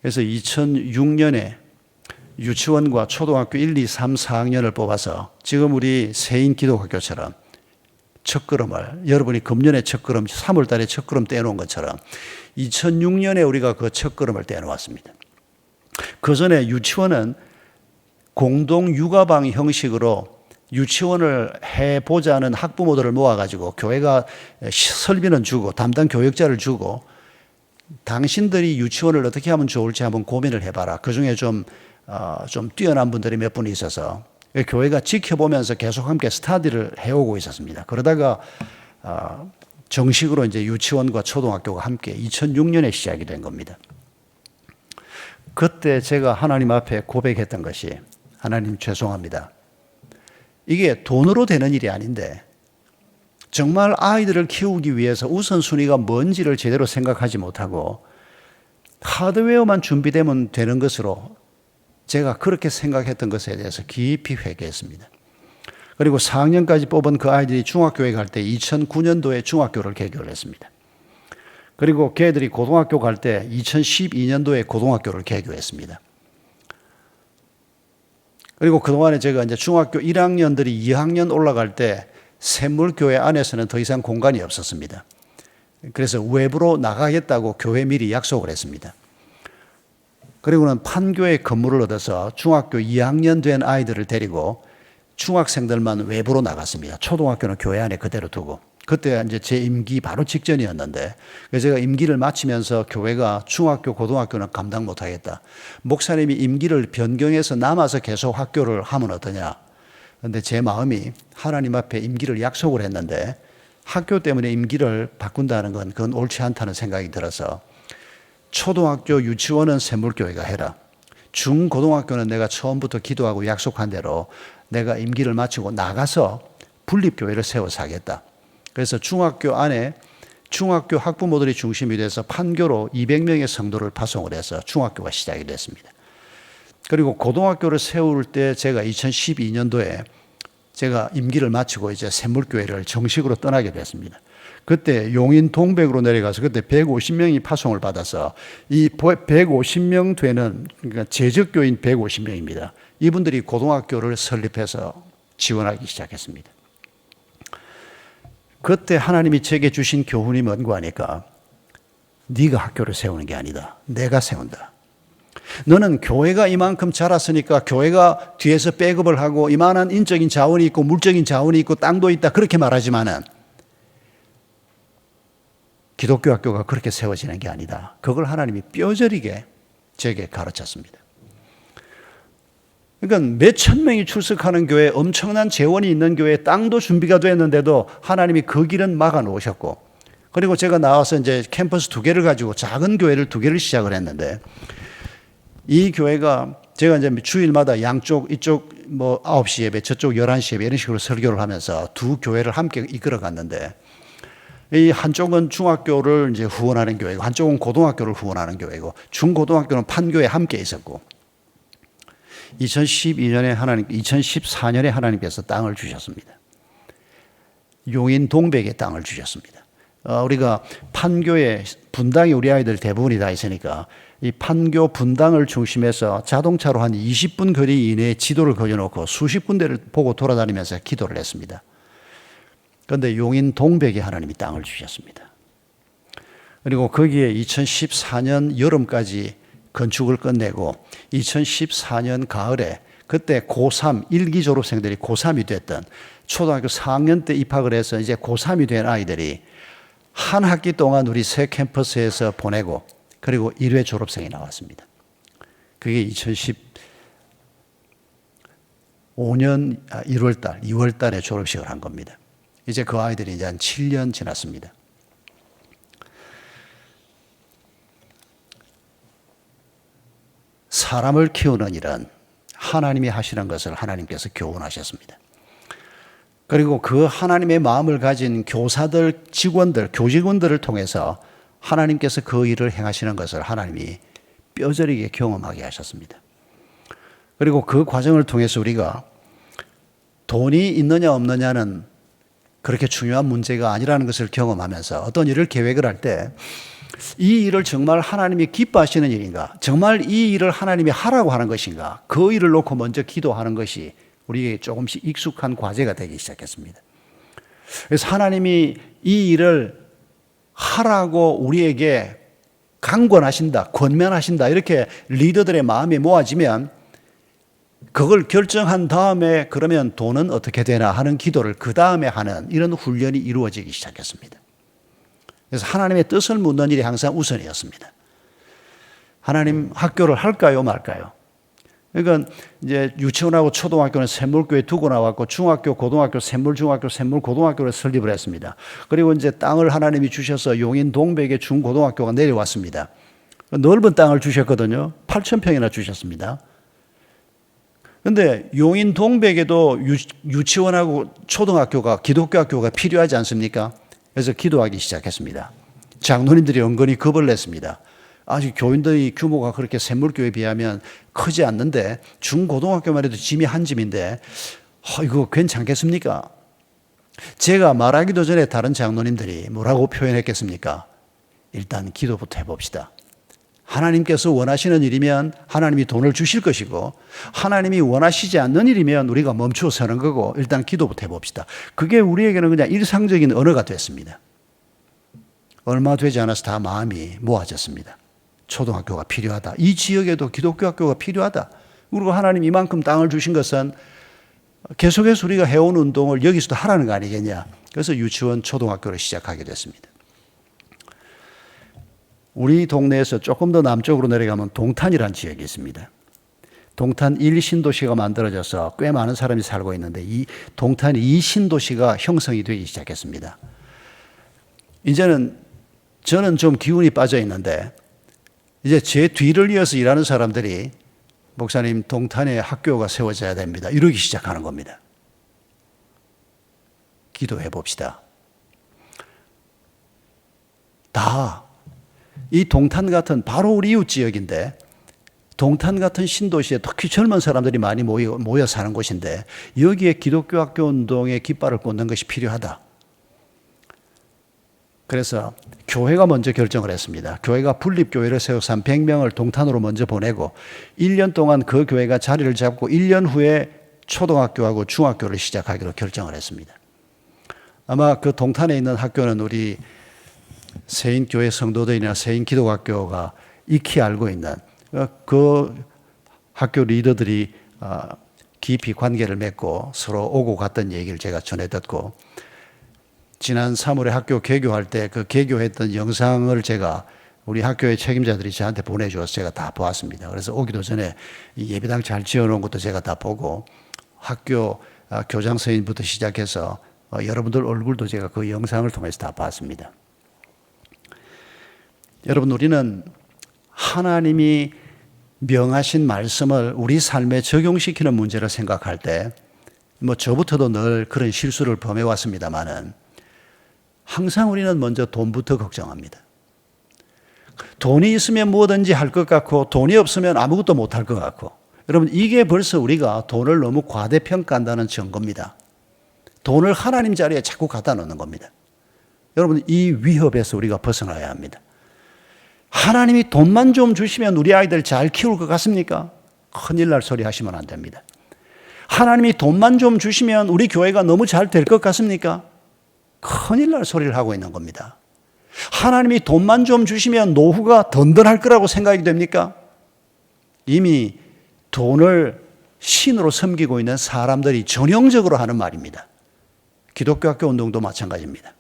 그래서 2006년에 유치원과 초등학교 1, 2, 3, 4학년을 뽑아서 지금 우리 세인 기독학교처럼 첫걸음을 여러분이 금년에 첫걸음 3월 달에 첫걸음 떼놓은 것처럼 2006년에 우리가 그 첫걸음을 떼놓았습니다. 그 전에 유치원은 공동 육아방 형식으로 유치원을 해보자는 학부모들을 모아가지고 교회가 설비는 주고 담당 교역자를 주고 당신들이 유치원을 어떻게 하면 좋을지 한번 고민을 해봐라. 그중에 좀 뛰어난 분들이 몇 분이 있어서 교회가 지켜보면서 계속 함께 스터디를 해오고 있었습니다. 그러다가 정식으로 이제 유치원과 초등학교가 함께 2006년에 시작이 된 겁니다. 그때 제가 하나님 앞에 고백했던 것이 하나님 죄송합니다. 이게 돈으로 되는 일이 아닌데 정말 아이들을 키우기 위해서 우선순위가 뭔지를 제대로 생각하지 못하고 하드웨어만 준비되면 되는 것으로 제가 그렇게 생각했던 것에 대해서 깊이 회개했습니다. 그리고 4학년까지 뽑은 그 아이들이 중학교에 갈 때 2009년도에 중학교를 개교를 했습니다. 그리고 걔들이 고등학교 갈 때 2012년도에 고등학교를 개교했습니다. 그리고 그동안에 제가 이제 중학교 1학년들이 2학년 올라갈 때 샘물교회 안에서는 더 이상 공간이 없었습니다. 그래서 외부로 나가겠다고 교회 미리 약속을 했습니다. 그리고는 판교에 건물을 얻어서 중학교 2학년 된 아이들을 데리고 중학생들만 외부로 나갔습니다. 초등학교는 교회 안에 그대로 두고. 그때 이제 제 임기 바로 직전이었는데 제가 임기를 마치면서 교회가 중학교, 고등학교는 감당 못하겠다. 목사님이 임기를 변경해서 남아서 계속 학교를 하면 어떠냐. 그런데 제 마음이 하나님 앞에 임기를 약속을 했는데 학교 때문에 임기를 바꾼다는 건 그건 옳지 않다는 생각이 들어서 초등학교, 유치원은 샘물교회가 해라. 중고등학교는 내가 처음부터 기도하고 약속한 대로 내가 임기를 마치고 나가서 분립교회를 세워서 하겠다. 그래서 중학교 안에 중학교 학부모들이 중심이 돼서 판교로 200명의 성도를 파송을 해서 중학교가 시작이 됐습니다. 그리고 고등학교를 세울 때 제가 2012년도에 제가 임기를 마치고 이제 샘물교회를 정식으로 떠나게 됐습니다. 그때 용인 동백으로 내려가서 그때 150명이 파송을 받아서 이 150명 되는 그러니까 재직교인 150명입니다. 이분들이 고등학교를 설립해서 지원하기 시작했습니다. 그때 하나님이 제게 주신 교훈이 뭔가 하니까 네가 학교를 세우는 게 아니다. 내가 세운다. 너는 교회가 이만큼 자랐으니까 교회가 뒤에서 백업을 하고 이만한 인적인 자원이 있고 물적인 자원이 있고 땅도 있다 그렇게 말하지만은 기독교 학교가 그렇게 세워지는 게 아니다. 그걸 하나님이 뼈저리게 제게 가르쳤습니다. 그러니까 몇천 명이 출석하는 교회, 엄청난 재원이 있는 교회, 땅도 준비가 됐는데도 하나님이 그 길은 막아 놓으셨고, 그리고 제가 나와서 이제 캠퍼스 2개를 가지고 작은 교회를 2개를 시작을 했는데, 이 교회가 제가 이제 주일마다 양쪽, 이쪽 9시 예배, 저쪽 11시 예배 이런 식으로 설교를 하면서 두 교회를 함께 이끌어 갔는데, 이 한쪽은 중학교를 이제 후원하는 교회고, 한쪽은 고등학교를 후원하는 교회고, 중고등학교는 판교에 함께 있었고, 2014년에 하나님께서 땅을 주셨습니다. 용인 동백에 땅을 주셨습니다. 우리가 판교에 분당에 우리 아이들 대부분이 다 있으니까 이 판교 분당을 중심해서 자동차로 한 20분 거리 이내에 지도를 그려놓고 수십 군데를 보고 돌아다니면서 기도를 했습니다. 그런데 용인 동백에 하나님이 땅을 주셨습니다. 그리고 거기에 2014년 여름까지 건축을 끝내고 2014년 가을에 그때 고3 1기 졸업생들이 고3이 됐던 초등학교 4학년 때 입학을 해서 이제 고3이 된 아이들이 한 학기 동안 우리 새 캠퍼스에서 보내고 그리고 1회 졸업생이 나왔습니다. 그게 2015년 1월 달, 2월 달에 졸업식을 한 겁니다. 이제 그 아이들이 이제 한 7년 지났습니다. 사람을 키우는 일은 하나님이 하시는 것을 하나님께서 교훈하셨습니다. 그리고 그 하나님의 마음을 가진 교사들, 직원들, 교직원들을 통해서 하나님께서 그 일을 행하시는 것을 하나님이 뼈저리게 경험하게 하셨습니다. 그리고 그 과정을 통해서 우리가 돈이 있느냐 없느냐는 그렇게 중요한 문제가 아니라는 것을 경험하면서 어떤 일을 계획을 할 때 이 일을 정말 하나님이 기뻐하시는 일인가? 정말 이 일을 하나님이 하라고 하는 것인가? 그 일을 놓고 먼저 기도하는 것이 우리에게 조금씩 익숙한 과제가 되기 시작했습니다. 그래서 하나님이 이 일을 하라고 우리에게 강권하신다, 권면하신다 이렇게 리더들의 마음이 모아지면 그걸 결정한 다음에 그러면 돈은 어떻게 되나 하는 기도를 그 다음에 하는 이런 훈련이 이루어지기 시작했습니다. 그래서 하나님의 뜻을 묻는 일이 항상 우선이었습니다. 하나님 학교를 할까요, 말까요? 그러니까 이제 유치원하고 초등학교는 샘물교회 두고 나왔고 중학교, 고등학교, 샘물중학교, 샘물고등학교를 설립을 했습니다. 그리고 이제 땅을 하나님이 주셔서 용인 동백에 중고등학교가 내려왔습니다. 넓은 땅을 주셨거든요. 8,000평이나 주셨습니다. 그런데 용인 동백에도 유치원하고 초등학교가 기독교 학교가 필요하지 않습니까? 그래서 기도하기 시작했습니다. 장로님들이 은근히 겁을 냈습니다. 아직 교인들의 규모가 그렇게 샘물교회에 비하면 크지 않는데 중고등학교만 해도 짐이 한 짐인데 이거 괜찮겠습니까? 제가 말하기도 전에 다른 장로님들이 뭐라고 표현했겠습니까? 일단 기도부터 해봅시다. 하나님께서 원하시는 일이면 하나님이 돈을 주실 것이고 하나님이 원하시지 않는 일이면 우리가 멈추어 서는 거고 일단 기도부터 해봅시다. 그게 우리에게는 그냥 일상적인 언어가 됐습니다. 얼마 되지 않아서 다 마음이 모아졌습니다. 초등학교가 필요하다. 이 지역에도 기독교 학교가 필요하다. 그리고 하나님 이만큼 땅을 주신 것은 계속해서 우리가 해온 운동을 여기서도 하라는 거 아니겠냐. 그래서 유치원 초등학교를 시작하게 됐습니다. 우리 동네에서 조금 더 남쪽으로 내려가면 동탄이라는 지역이 있습니다. 동탄 1신도시가 만들어져서 꽤 많은 사람이 살고 있는데 이 동탄 2신도시가 형성이 되기 시작했습니다. 이제는 저는 좀 기운이 빠져 있는데 이제 제 뒤를 이어서 일하는 사람들이 목사님 동탄에 학교가 세워져야 됩니다. 이러기 시작하는 겁니다. 기도해 봅시다. 다 이 동탄 같은 바로 우리 이웃 지역인데 동탄 같은 신도시에 특히 젊은 사람들이 많이 모여 사는 곳인데 여기에 기독교 학교 운동의 깃발을 꽂는 것이 필요하다. 그래서 교회가 먼저 결정을 했습니다. 교회가 분립교회를 세워서 한 100명을 동탄으로 먼저 보내고 1년 동안 그 교회가 자리를 잡고 1년 후에 초등학교하고 중학교를 시작하기로 결정을 했습니다. 아마 그 동탄에 있는 학교는 우리 세인교회 성도들이나 세인기독학교가 익히 알고 있는 그 학교 리더들이 깊이 관계를 맺고 서로 오고 갔던 얘기를 제가 전해 듣고 지난 3월에 학교 개교할 때 그 개교했던 영상을 제가 우리 학교의 책임자들이 저한테 보내주어서 제가 다 보았습니다. 그래서 오기도 전에 예배당 잘 지어놓은 것도 제가 다 보고 학교 교장 선생님부터 시작해서 여러분들 얼굴도 제가 그 영상을 통해서 다 봤습니다. 여러분 우리는 하나님이 명하신 말씀을 우리 삶에 적용시키는 문제를 생각할 때 뭐 저부터도 늘 그런 실수를 범해왔습니다마는 항상 우리는 먼저 돈부터 걱정합니다. 돈이 있으면 뭐든지 할 것 같고 돈이 없으면 아무것도 못할 것 같고 여러분 이게 벌써 우리가 돈을 너무 과대평가한다는 증거입니다. 돈을 하나님 자리에 자꾸 갖다 놓는 겁니다. 여러분 이 위협에서 우리가 벗어나야 합니다. 하나님이 돈만 좀 주시면 우리 아이들 잘 키울 것 같습니까? 큰일 날 소리 하시면 안 됩니다. 하나님이 돈만 좀 주시면 우리 교회가 너무 잘 될 것 같습니까? 큰일 날 소리를 하고 있는 겁니다. 하나님이 돈만 좀 주시면 노후가 든든할 거라고 생각이 됩니까? 이미 돈을 신으로 섬기고 있는 사람들이 전형적으로 하는 말입니다. 기독교 학교 운동도 마찬가지입니다.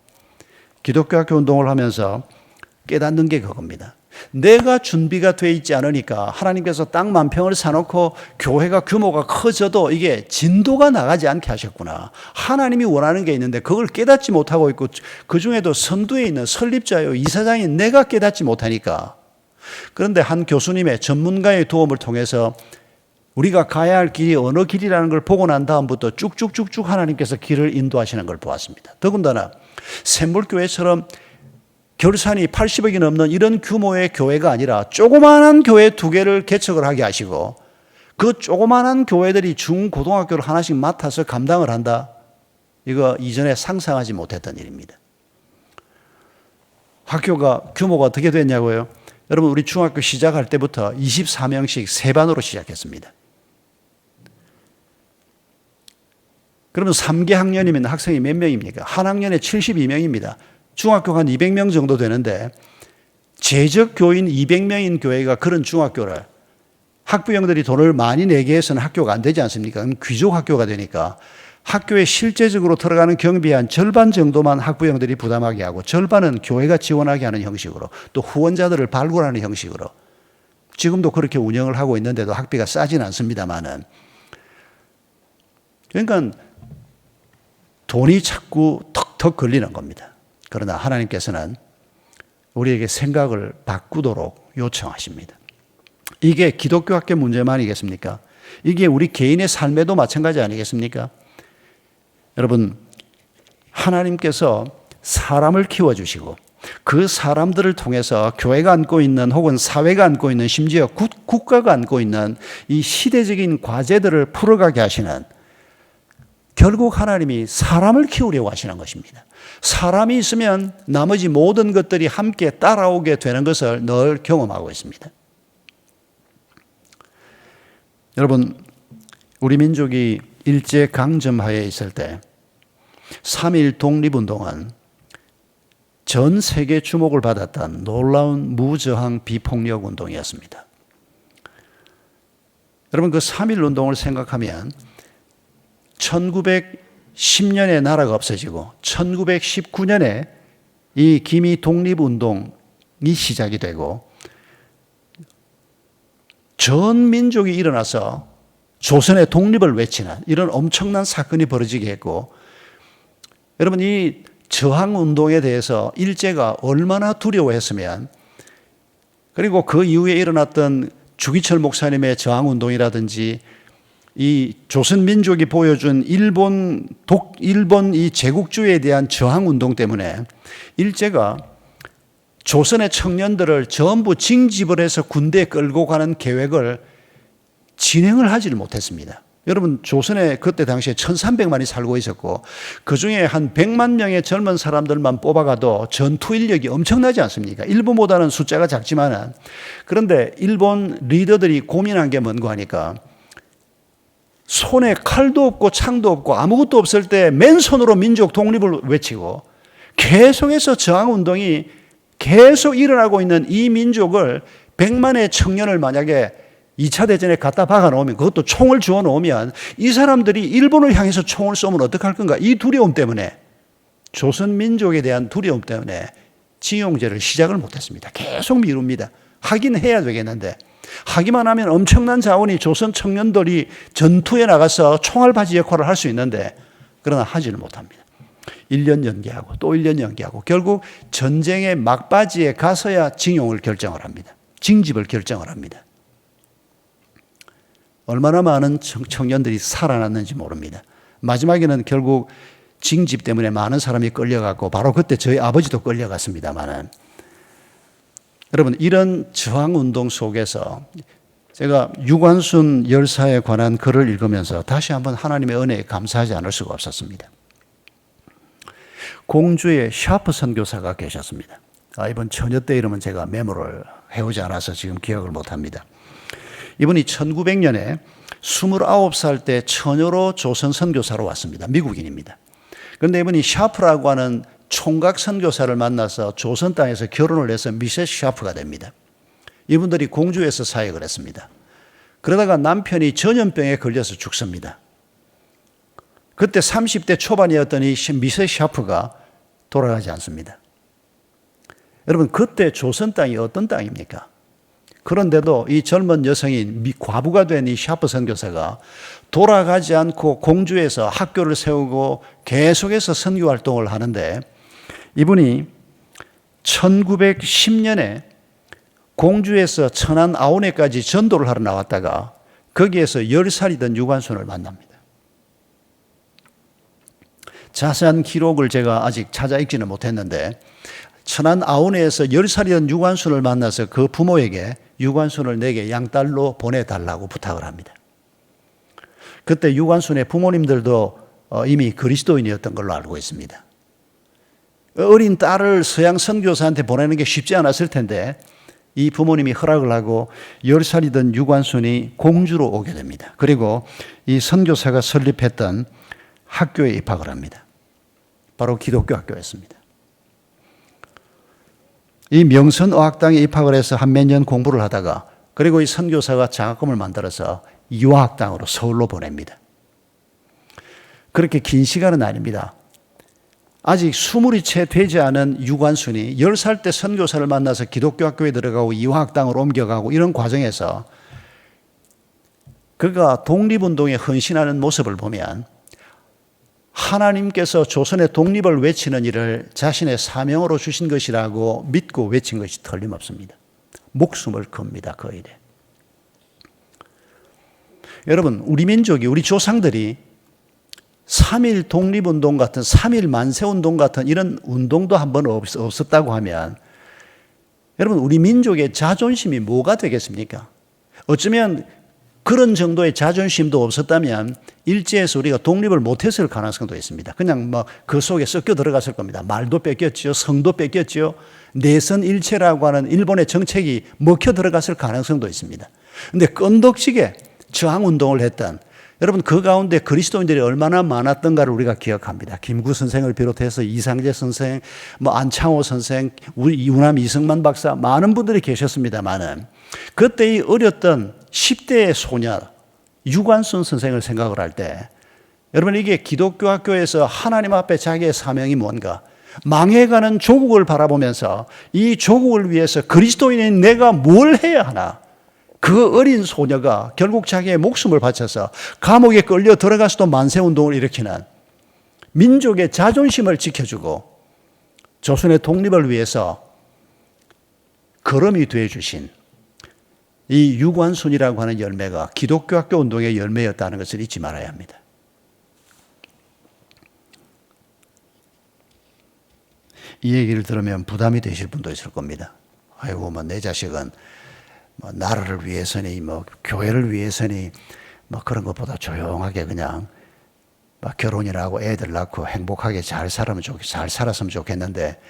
기독교 학교 운동을 하면서 깨닫는 게 그겁니다. 내가 준비가 돼 있지 않으니까 하나님께서 땅 10,000평을 사놓고 교회가 규모가 커져도 이게 진도가 나가지 않게 하셨구나. 하나님이 원하는 게 있는데 그걸 깨닫지 못하고 있고 그 중에도 선두에 있는 설립자요 이사장인 내가 깨닫지 못하니까. 그런데 한 교수님의 전문가의 도움을 통해서 우리가 가야 할 길이 어느 길이라는 걸 보고 난 다음부터 쭉쭉쭉쭉 하나님께서 길을 인도하시는 걸 보았습니다. 더군다나 샘물교회처럼 결산이 80억이 넘는 이런 규모의 교회가 아니라 조그마한 교회 2개를 개척을 하게 하시고 그 조그마한 교회들이 중고등학교를 하나씩 맡아서 감당을 한다. 이거 이전에 상상하지 못했던 일입니다. 학교가 규모가 어떻게 됐냐고요? 여러분 우리 중학교 시작할 때부터 24명씩 3반으로 시작했습니다. 그러면 3개 학년이면 학생이 몇 명입니까? 한 학년에 72명입니다. 중학교가 한 200명 정도 되는데 재적 교인 200명인 교회가 그런 중학교를 학부형들이 돈을 많이 내게 해서는 학교가 안 되지 않습니까? 그럼 귀족 학교가 되니까 학교에 실제적으로 들어가는 경비의 한 절반 정도만 학부형들이 부담하게 하고 절반은 교회가 지원하게 하는 형식으로 또 후원자들을 발굴하는 형식으로 지금도 그렇게 운영을 하고 있는데도 학비가 싸진 않습니다만은 그러니까 돈이 자꾸 턱턱 걸리는 겁니다. 그러나 하나님께서는 우리에게 생각을 바꾸도록 요청하십니다. 이게 기독교 학교 문제만이겠습니까? 이게 우리 개인의 삶에도 마찬가지 아니겠습니까? 여러분, 하나님께서 사람을 키워주시고 그 사람들을 통해서 교회가 안고 있는 혹은 사회가 안고 있는 심지어 국가가 안고 있는 이 시대적인 과제들을 풀어가게 하시는, 결국 하나님이 사람을 키우려고 하시는 것입니다. 사람이 있으면 나머지 모든 것들이 함께 따라오게 되는 것을 늘 경험하고 있습니다. 여러분, 우리 민족이 일제강점하에 있을 때 3.1 독립운동은 전 세계 주목을 받았던 놀라운 무저항 비폭력 운동이었습니다. 여러분, 그 3.1 운동을 생각하면 1910년에 나라가 없어지고 1919년에 이 기미 독립운동이 시작이 되고 전 민족이 일어나서 조선의 독립을 외치는 이런 엄청난 사건이 벌어지게 했고, 여러분, 이 저항운동에 대해서 일제가 얼마나 두려워했으면, 그리고 그 이후에 일어났던 주기철 목사님의 저항운동이라든지 이 조선 민족이 보여준 일본 이 제국주의에 대한 저항운동 때문에 일제가 조선의 청년들을 전부 징집을 해서 군대에 끌고 가는 계획을 진행을 하지를 못했습니다. 여러분, 조선에 그때 당시에 1,300만이 살고 있었고 그중에 한 100만 명의 젊은 사람들만 뽑아가도 전투 인력이 엄청나지 않습니까? 일본보다는 숫자가 작지만은. 그런데 일본 리더들이 고민한 게 뭔가 하니까 손에 칼도 없고 창도 없고 아무것도 없을 때 맨손으로 민족 독립을 외치고 계속해서 저항운동이 계속 일어나고 있는 이 민족을 100만의 청년을 만약에 2차 대전에 갖다 박아 놓으면, 그것도 총을 주워 놓으면 이 사람들이 일본을 향해서 총을 쏘면 어떡할 건가? 이 두려움 때문에, 조선 민족에 대한 두려움 때문에 징용제를 시작을 못했습니다. 계속 미룹니다. 하긴 해야 되겠는데, 하기만 하면 엄청난 자원이 조선 청년들이 전투에 나가서 총알바지 역할을 할 수 있는데, 그러나 하지는 못합니다. 1년 연기하고 또 1년 연기하고 결국 전쟁의 막바지에 가서야 징용을 결정을 합니다. 징집을 결정을 합니다. 얼마나 많은 청년들이 살아났는지 모릅니다. 마지막에는 결국 징집 때문에 많은 사람이 끌려갔고 바로 그때 저희 아버지도 끌려갔습니다만은, 여러분, 이런 저항운동 속에서 제가 유관순 열사에 관한 글을 읽으면서 다시 한번 하나님의 은혜에 감사하지 않을 수가 없었습니다. 공주에 샤프 선교사가 계셨습니다. 이번 처녀 때 이름은 제가 메모를 해오지 않아서 지금 기억을 못합니다. 이분이 1900년에 29살 때 처녀로 조선 선교사로 왔습니다. 미국인입니다. 그런데 이분이 샤프라고 하는 총각 선교사를 만나서 조선 땅에서 결혼을 해서 미세스 샤프가 됩니다. 이분들이 공주에서 사역을 했습니다. 그러다가 남편이 전염병에 걸려서 죽습니다. 그때 30대 초반이었던 이 미세스 샤프가 돌아가지 않습니다. 여러분, 그때 조선 땅이 어떤 땅입니까? 그런데도 이 젊은 여성인 과부가 된 이 샤프 선교사가 돌아가지 않고 공주에서 학교를 세우고 계속해서 선교 활동을 하는데, 이분이 1910년에 공주에서 천안 아우네까지 전도를 하러 나왔다가 거기에서 10살이던 유관순을 만납니다. 자세한 기록을 제가 아직 찾아 읽지는 못했는데 천안 아우네에서 10살이던 유관순을 만나서 그 부모에게 유관순을 내게 양딸로 보내달라고 부탁을 합니다. 그때 유관순의 부모님들도 이미 그리스도인이었던 걸로 알고 있습니다. 어린 딸을 서양 선교사한테 보내는 게 쉽지 않았을 텐데 이 부모님이 허락을 하고 10살이던 유관순이 공주로 오게 됩니다. 그리고 이 선교사가 설립했던 학교에 입학을 합니다. 바로 기독교 학교였습니다. 이 명선어학당에 입학을 해서 한 몇 년 공부를 하다가, 그리고 이 선교사가 장학금을 만들어서 유학당으로 서울로 보냅니다. 그렇게 긴 시간은 아닙니다. 아직 20이 채 되지 않은 유관순이 10살 때 선교사를 만나서 기독교 학교에 들어가고 유학당으로 옮겨가고 이런 과정에서 그가 독립운동에 헌신하는 모습을 보면 하나님께서 조선의 독립을 외치는 일을 자신의 사명으로 주신 것이라고 믿고 외친 것이 틀림없습니다. 목숨을 겁니다, 그 일에. 여러분, 우리 민족이, 우리 조상들이 3.1 독립운동 같은, 3.1 만세운동 같은 이런 운동도 한번 없었다고 하면 여러분, 우리 민족의 자존심이 뭐가 되겠습니까? 어쩌면 그런 정도의 자존심도 없었다면 일제에서 우리가 독립을 못했을 가능성도 있습니다. 그냥 그 속에 섞여 들어갔을 겁니다. 말도 뺏겼죠. 성도 뺏겼죠. 내선 일체라고 하는 일본의 정책이 먹혀 들어갔을 가능성도 있습니다. 그런데 끈덕지게 저항운동을 했던, 여러분 그 가운데 그리스도인들이 얼마나 많았던가를 우리가 기억합니다. 김구 선생을 비롯해서 이상재 선생, 안창호 선생, 우리 유남 이승만 박사, 많은 분들이 계셨습니다만은 그때의 어렸던 10대의 소녀 유관순 선생을 생각을 할 때, 여러분 이게 기독교 학교에서 하나님 앞에 자기의 사명이 뭔가, 망해가는 조국을 바라보면서 이 조국을 위해서 그리스도인인 내가 뭘 해야 하나, 그 어린 소녀가 결국 자기의 목숨을 바쳐서 감옥에 끌려 들어가서도 만세운동을 일으키는, 민족의 자존심을 지켜주고 조선의 독립을 위해서 걸음이 되어주신 이 유관순이라고 하는 열매가 기독교 학교 운동의 열매였다는 것을 잊지 말아야 합니다. 이 얘기를 들으면 부담이 되실 분도 있을 겁니다. 아이고, 내 자식은 나라를 위해서니, 교회를 위해서니, 그런 것보다 조용하게 그냥 결혼이나 하고 애들 낳고 행복하게 잘 살았으면 좋겠는데,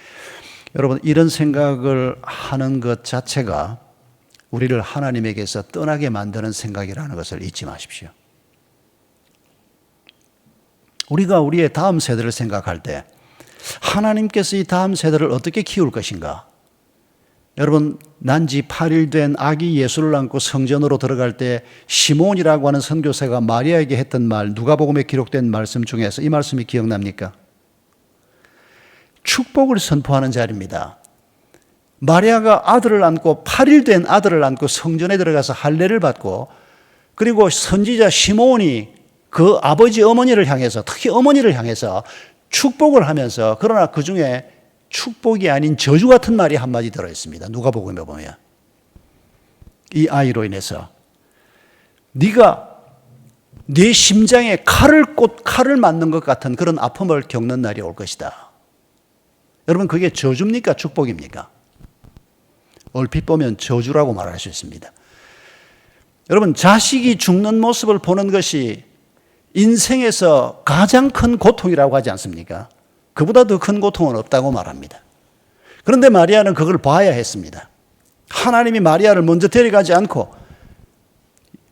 여러분, 이런 생각을 하는 것 자체가 우리를 하나님에게서 떠나게 만드는 생각이라는 것을 잊지 마십시오. 우리가 우리의 다음 세대를 생각할 때 하나님께서 이 다음 세대를 어떻게 키울 것인가? 여러분, 난지 8일 된 아기 예수를 안고 성전으로 들어갈 때 시몬이라고 하는 선교사가 마리아에게 했던 말, 누가복음에 기록된 말씀 중에서 이 말씀이 기억납니까? 축복을 선포하는 자리입니다. 마리아가 아들을 안고, 8일 된 아들을 안고 성전에 들어가서 할례를 받고, 그리고 선지자 시몬이 그 아버지 어머니를 향해서, 특히 어머니를 향해서 축복을 하면서, 그러나 그 중에 축복이 아닌 저주 같은 말이 한마디 들어있습니다. 누가복음에 보면 이 아이로 인해서 네가 네 심장에 칼을 맞는 것 같은 그런 아픔을 겪는 날이 올 것이다. 여러분, 그게 저주입니까? 축복입니까? 얼핏 보면 저주라고 말할 수 있습니다. 여러분, 자식이 죽는 모습을 보는 것이 인생에서 가장 큰 고통이라고 하지 않습니까? 그보다 더 큰 고통은 없다고 말합니다. 그런데 마리아는 그걸 봐야 했습니다. 하나님이 마리아를 먼저 데려가지 않고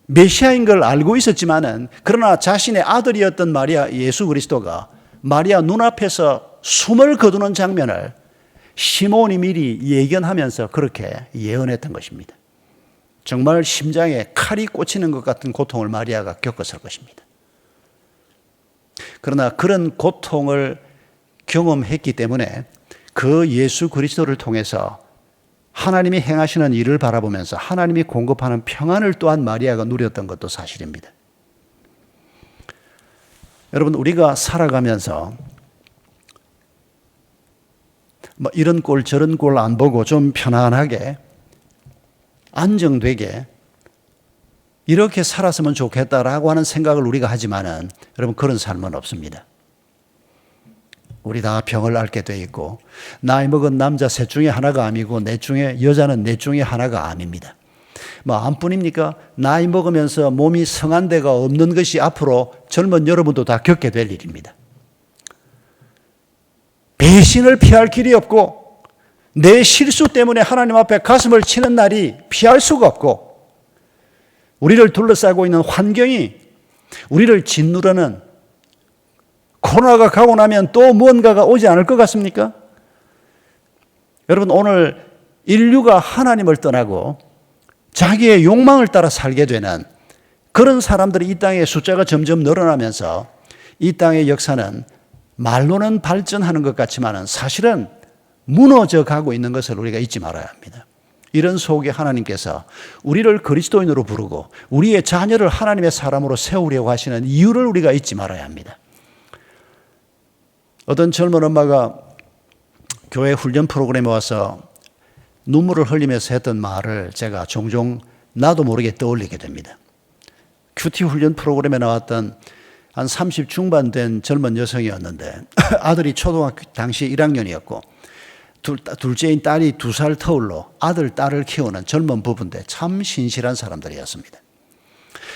메시아인 걸 알고 있었지만은, 그러나 자신의 아들이었던 마리아, 예수 그리스도가 마리아 눈앞에서 숨을 거두는 장면을 시몬이 미리 예견하면서 그렇게 예언했던 것입니다. 정말 심장에 칼이 꽂히는 것 같은 고통을 마리아가 겪었을 것입니다. 그러나 그런 고통을 경험했기 때문에 그 예수 그리스도를 통해서 하나님이 행하시는 일을 바라보면서 하나님이 공급하는 평안을 또한 마리아가 누렸던 것도 사실입니다. 여러분, 우리가 살아가면서 이런 꼴 저런 꼴 안 보고 좀 편안하게 안정되게 이렇게 살았으면 좋겠다라고 하는 생각을 우리가 하지만은, 여러분, 그런 삶은 없습니다. 우리 다 병을 앓게 돼 있고, 나이 먹은 남자 셋 중에 하나가 암이고 여자는 넷 중에 하나가 암입니다. 암뿐입니까? 나이 먹으면서 몸이 성한 데가 없는 것이 앞으로 젊은 여러분도 다 겪게 될 일입니다. 배신을 피할 길이 없고, 내 실수 때문에 하나님 앞에 가슴을 치는 날이 피할 수가 없고, 우리를 둘러싸고 있는 환경이 우리를 짓누르는, 코로나가 가고 나면 또 무언가가 오지 않을 것 같습니까? 여러분, 오늘 인류가 하나님을 떠나고 자기의 욕망을 따라 살게 되는 그런 사람들이 이 땅의 숫자가 점점 늘어나면서 이 땅의 역사는 말로는 발전하는 것 같지만 사실은 무너져 가고 있는 것을 우리가 잊지 말아야 합니다. 이런 속에 하나님께서 우리를 그리스도인으로 부르고 우리의 자녀를 하나님의 사람으로 세우려고 하시는 이유를 우리가 잊지 말아야 합니다. 어떤 젊은 엄마가 교회 훈련 프로그램에 와서 눈물을 흘리면서 했던 말을 제가 종종 나도 모르게 떠올리게 됩니다. 큐티 훈련 프로그램에 나왔던 한 30 중반 된 젊은 여성이었는데 아들이 초등학교 당시 1학년이었고 둘째인 딸이 2살 터울로 아들, 딸을 키우는 젊은 부부인데 참 신실한 사람들이었습니다.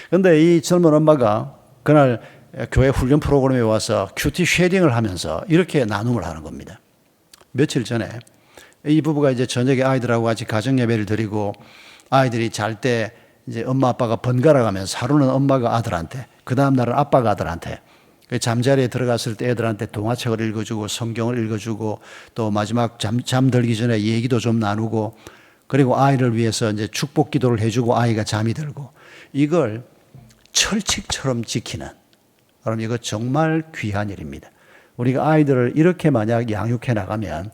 그런데 이 젊은 엄마가 그날 교회 훈련 프로그램에 와서 큐티 쉐딩을 하면서 이렇게 나눔을 하는 겁니다. 며칠 전에 이 부부가 이제 저녁에 아이들하고 같이 가정 예배를 드리고 아이들이 잘 때 이제 엄마 아빠가 번갈아 가면서 하루는 엄마가 아들한테 그 다음 날은 아빠가 아들한테 잠자리에 들어갔을 때 애들한테 동화책을 읽어주고 성경을 읽어주고 또 마지막 잠들기 전에 얘기도 좀 나누고 그리고 아이를 위해서 이제 축복 기도를 해주고 아이가 잠이 들고 이걸 철칙처럼 지키는 여러분 이거 정말 귀한 일입니다. 우리가 아이들을 이렇게 만약 양육해 나가면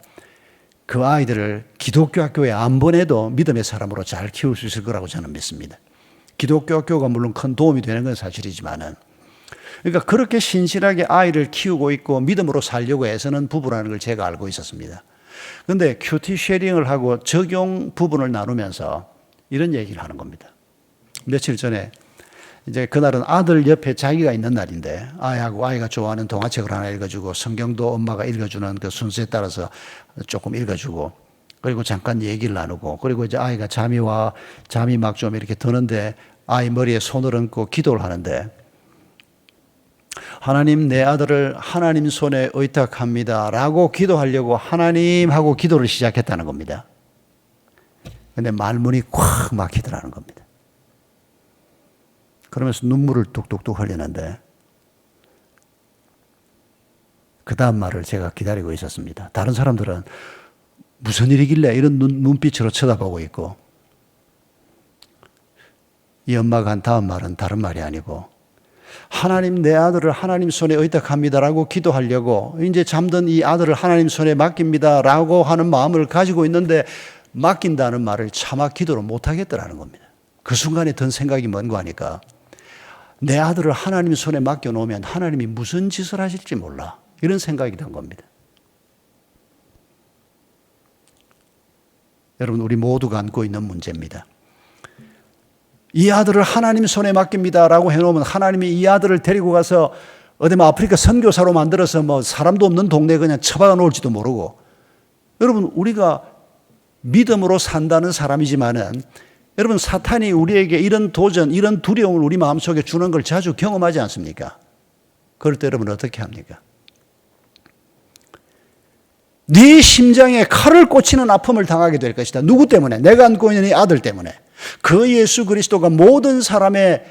그 아이들을 기독교 학교에 안 보내도 믿음의 사람으로 잘 키울 수 있을 거라고 저는 믿습니다. 기독교 학교가 물론 큰 도움이 되는 건 사실이지만은 그러니까 그렇게 신실하게 아이를 키우고 있고 믿음으로 살려고 애쓰는 부부라는 걸 제가 알고 있었습니다. 그런데 큐티 쉐링을 하고 적용 부분을 나누면서 이런 얘기를 하는 겁니다. 며칠 전에 이제 그날은 아들 옆에 자기가 있는 날인데 아이하고 아이가 좋아하는 동화책을 하나 읽어주고 성경도 엄마가 읽어주는 그 순서에 따라서 조금 읽어주고 그리고 잠깐 얘기를 나누고 그리고 이제 아이가 잠이 막 좀 이렇게 드는데 아이 머리에 손을 얹고 기도를 하는데 하나님 내 아들을 하나님 손에 의탁합니다 라고 기도하려고 하나님 하고 기도를 시작했다는 겁니다. 근데 말문이 콱 막히더라는 겁니다. 그러면서 눈물을 뚝뚝뚝 흘리는데 그 다음 말을 제가 기다리고 있었습니다. 다른 사람들은 무슨 일이길래 이런 눈빛으로 쳐다보고 있고 이 엄마가 한 다음 말은 다른 말이 아니고 하나님 내 아들을 하나님 손에 의탁합니다라고 기도하려고 이제 잠든 이 아들을 하나님 손에 맡깁니다라고 하는 마음을 가지고 있는데 맡긴다는 말을 차마 기도를 못하겠더라는 겁니다. 그 순간에 든 생각이 뭔가 하니까 내 아들을 하나님 손에 맡겨놓으면 하나님이 무슨 짓을 하실지 몰라 이런 생각이 든 겁니다. 여러분 우리 모두가 안고 있는 문제입니다. 이 아들을 하나님 손에 맡깁니다라고 해놓으면 하나님이 이 아들을 데리고 가서 어디 뭐 아프리카 선교사로 만들어서 뭐 사람도 없는 동네에 그냥 처박아 놓을지도 모르고 여러분 우리가 믿음으로 산다는 사람이지만은 여러분 사탄이 우리에게 이런 도전, 이런 두려움을 우리 마음속에 주는 걸 자주 경험하지 않습니까? 그럴 때 여러분 어떻게 합니까? 네 심장에 칼을 꽂히는 아픔을 당하게 될 것이다. 누구 때문에? 내가 안고 있는 이 아들 때문에. 그 예수 그리스도가 모든 사람의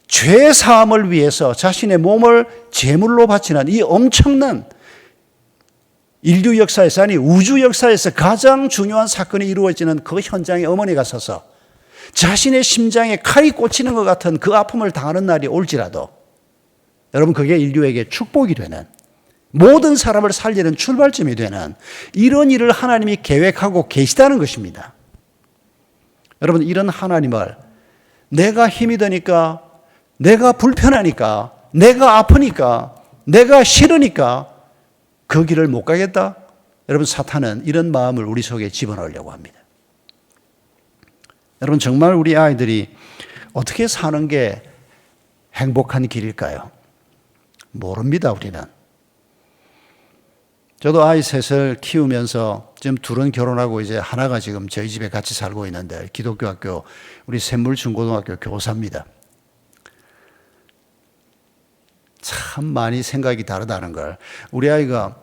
죄 사함을 위해서 자신의 몸을 제물로 바치는 이 엄청난 인류 역사에서 아니 우주 역사에서 가장 중요한 사건이 이루어지는 그 현장에 어머니가 서서 자신의 심장에 칼이 꽂히는 것 같은 그 아픔을 당하는 날이 올지라도 여러분 그게 인류에게 축복이 되는 모든 사람을 살리는 출발점이 되는 이런 일을 하나님이 계획하고 계시다는 것입니다. 여러분 이런 하나님을 내가 힘이 드니까 내가 불편하니까 내가 아프니까 내가 싫으니까 그 길을 못 가겠다? 여러분 사탄은 이런 마음을 우리 속에 집어넣으려고 합니다. 여러분 정말 우리 아이들이 어떻게 사는 게 행복한 길일까요? 모릅니다 우리는. 저도 아이 셋을 키우면서 지금 둘은 결혼하고 이제 하나가 지금 저희 집에 같이 살고 있는데 기독교 학교 우리 샘물중고등학교 교사입니다. 참 많이 생각이 다르다는 걸 우리 아이가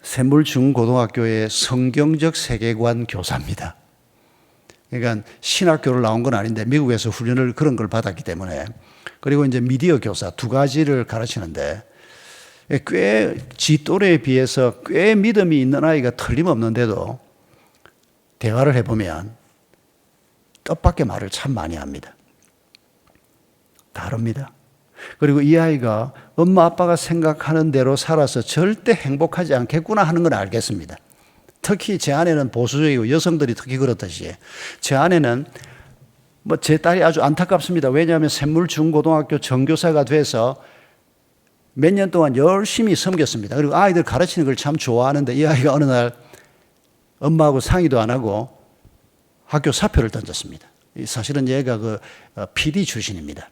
샘물중고등학교의 성경적 세계관 교사입니다. 그러니까 신학교를 나온 건 아닌데 미국에서 훈련을 그런 걸 받았기 때문에 그리고 이제 미디어 교사 두 가지를 가르치는데 꽤 지 또래에 비해서 꽤 믿음이 있는 아이가 틀림없는데도 대화를 해보면 뜻밖의 말을 참 많이 합니다. 다릅니다. 그리고 이 아이가 엄마 아빠가 생각하는 대로 살아서 절대 행복하지 않겠구나 하는 걸 알겠습니다. 특히 제 아내는 보수적이고 여성들이 특히 그렇듯이 제 아내는 제 딸이 아주 안타깝습니다. 왜냐하면 샘물중고등학교 정교사가 돼서 몇 년 동안 열심히 섬겼습니다. 그리고 아이들 가르치는 걸 참 좋아하는데 이 아이가 어느 날 엄마하고 상의도 안 하고 학교 사표를 던졌습니다. 사실은 얘가 그 PD 출신입니다.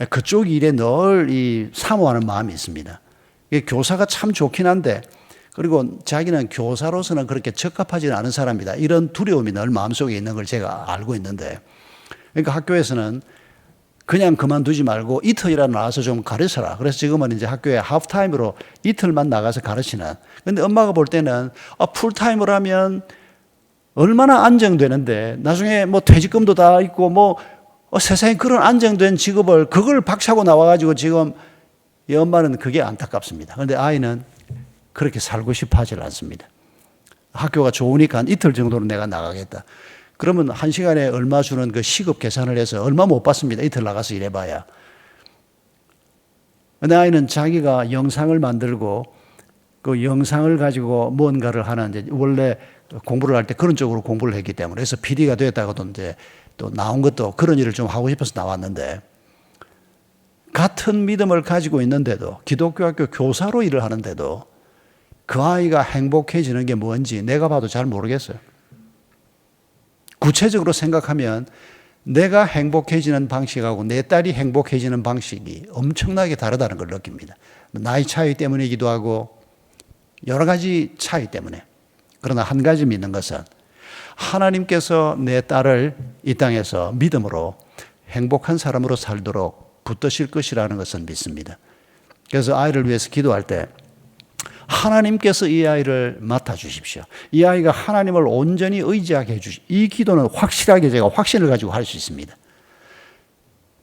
그쪽 일에 늘 이 사모하는 마음이 있습니다. 교사가 참 좋긴 한데 그리고 자기는 교사로서는 그렇게 적합하지는 않은 사람이다. 이런 두려움이 늘 마음속에 있는 걸 제가 알고 있는데 그러니까 학교에서는 그냥 그만두지 말고 이틀이라도 나와서 좀 가르쳐라. 그래서 지금은 이제 학교에 하프타임으로 이틀만 나가서 가르치는. 근데 엄마가 볼 때는 풀타임으로 하면 얼마나 안정되는데 나중에 뭐 퇴직금도 다 있고 뭐 세상에 그런 안정된 직업을 그걸 박차고 나와가지고 지금 이 엄마는 그게 안타깝습니다. 그런데 아이는 그렇게 살고 싶어 하질 않습니다. 학교가 좋으니까 이틀 정도는 내가 나가겠다. 그러면 한 시간에 얼마 주는 그 시급 계산을 해서 얼마 못 받습니다. 이틀 나가서 일해봐야. 근데 아이는 자기가 영상을 만들고 그 영상을 가지고 뭔가를 하는 이제 원래 공부를 할 때 그런 쪽으로 공부를 했기 때문에 그래서 PD가 됐다고도 이제 또 나온 것도 그런 일을 좀 하고 싶어서 나왔는데 같은 믿음을 가지고 있는데도 기독교 학교 교사로 일을 하는데도 그 아이가 행복해지는 게 뭔지 내가 봐도 잘 모르겠어요. 구체적으로 생각하면 내가 행복해지는 방식하고 내 딸이 행복해지는 방식이 엄청나게 다르다는 걸 느낍니다. 나이 차이 때문이기도 하고 여러 가지 차이 때문에. 그러나 한 가지 믿는 것은 하나님께서 내 딸을 이 땅에서 믿음으로 행복한 사람으로 살도록 붙드실 것이라는 것을 믿습니다. 그래서 아이를 위해서 기도할 때 하나님께서 이 아이를 맡아주십시오. 이 아이가 하나님을 온전히 의지하게 해주십시오. 이 기도는 확실하게 제가 확신을 가지고 할 수 있습니다.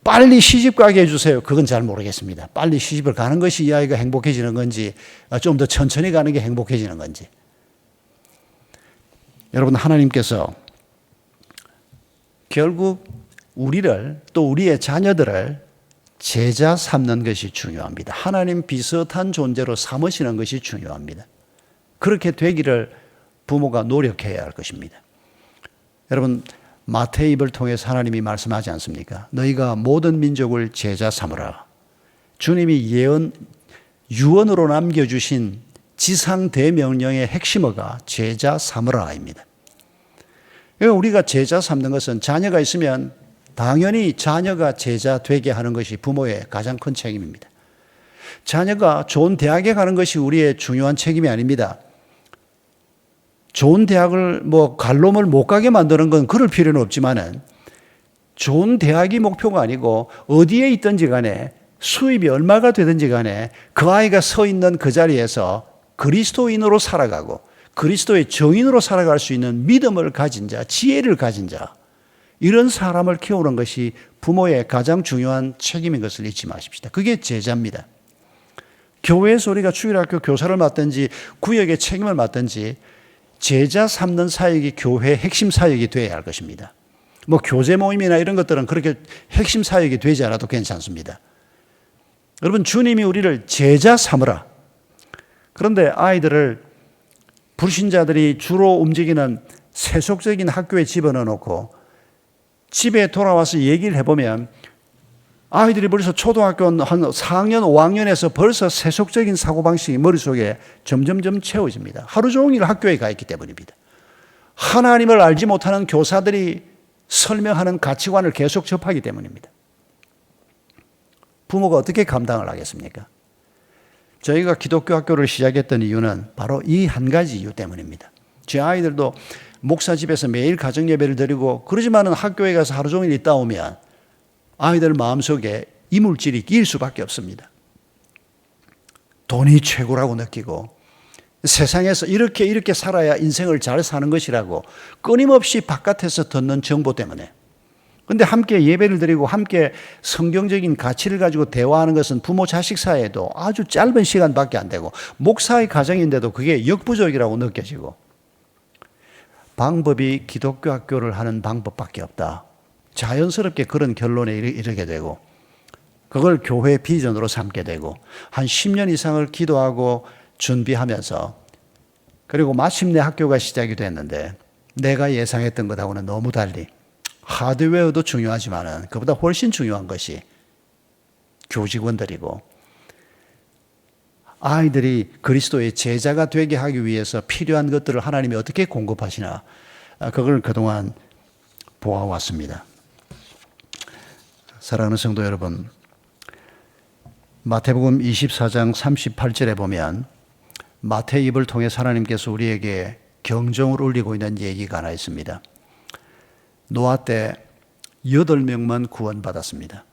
빨리 시집 가게 해주세요. 그건 잘 모르겠습니다. 빨리 시집을 가는 것이 이 아이가 행복해지는 건지 좀 더 천천히 가는 게 행복해지는 건지. 여러분 하나님께서 결국 우리를 또 우리의 자녀들을 제자 삼는 것이 중요합니다. 하나님 비슷한 존재로 삼으시는 것이 중요합니다. 그렇게 되기를 부모가 노력해야 할 것입니다. 여러분 마태입을 통해서 하나님이 말씀하지 않습니까? 너희가 모든 민족을 제자 삼으라. 주님이 유언으로 남겨주신 지상대명령의 핵심어가 제자 삼으라입니다. 우리가 제자 삼는 것은 자녀가 있으면 당연히 자녀가 제자 되게 하는 것이 부모의 가장 큰 책임입니다. 자녀가 좋은 대학에 가는 것이 우리의 중요한 책임이 아닙니다. 좋은 대학을 갈놈을 못 가게 만드는 건 그럴 필요는 없지만은 좋은 대학이 목표가 아니고 어디에 있든지 간에 수입이 얼마가 되든지 간에 그 아이가 서 있는 그 자리에서 그리스도인으로 살아가고 그리스도의 정인으로 살아갈 수 있는 믿음을 가진 자, 지혜를 가진 자, 이런 사람을 키우는 것이 부모의 가장 중요한 책임인 것을 잊지 마십시다. 그게 제자입니다. 교회에서 우리가 주일학교 교사를 맡든지 구역의 책임을 맡든지 제자 삼는 사역이 교회의 핵심 사역이 되어야 할 것입니다. 교제 모임이나 이런 것들은 그렇게 핵심 사역이 되지 않아도 괜찮습니다. 여러분 주님이 우리를 제자 삼으라. 그런데 아이들을 불신자들이 주로 움직이는 세속적인 학교에 집어넣어 놓고 집에 돌아와서 얘기를 해보면 아이들이 벌써 초등학교 한 4학년, 5학년에서 벌써 세속적인 사고방식이 머릿속에 점점점 채워집니다. 하루 종일 학교에 가 있기 때문입니다. 하나님을 알지 못하는 교사들이 설명하는 가치관을 계속 접하기 때문입니다. 부모가 어떻게 감당을 하겠습니까? 저희가 기독교 학교를 시작했던 이유는 바로 이 한 가지 이유 때문입니다. 제 아이들도 목사 집에서 매일 가정 예배를 드리고 그러지만은 학교에 가서 하루 종일 있다 오면 아이들 마음속에 이물질이 끼일 수밖에 없습니다. 돈이 최고라고 느끼고 세상에서 이렇게 살아야 인생을 잘 사는 것이라고 끊임없이 바깥에서 듣는 정보 때문에. 그런데 함께 예배를 드리고 함께 성경적인 가치를 가지고 대화하는 것은 부모 자식 사이에도 아주 짧은 시간밖에 안 되고 목사의 가정인데도 그게 역부족이라고 느껴지고 방법이 기독교 학교를 하는 방법밖에 없다. 자연스럽게 그런 결론에 이르게 되고 그걸 교회 비전으로 삼게 되고 한 10년 이상을 기도하고 준비하면서 그리고 마침내 학교가 시작이 됐는데 내가 예상했던 것하고는 너무 달리 하드웨어도 중요하지만은 그보다 훨씬 중요한 것이 교직원들이고 아이들이 그리스도의 제자가 되게 하기 위해서 필요한 것들을 하나님이 어떻게 공급하시나, 그걸 그동안 보아왔습니다. 사랑하는 성도 여러분, 마태복음 24장 38절에 보면 마태의 입을 통해 하나님께서 우리에게 경종을 울리고 있는 얘기가 하나 있습니다. 노아 때 8명만 구원받았습니다.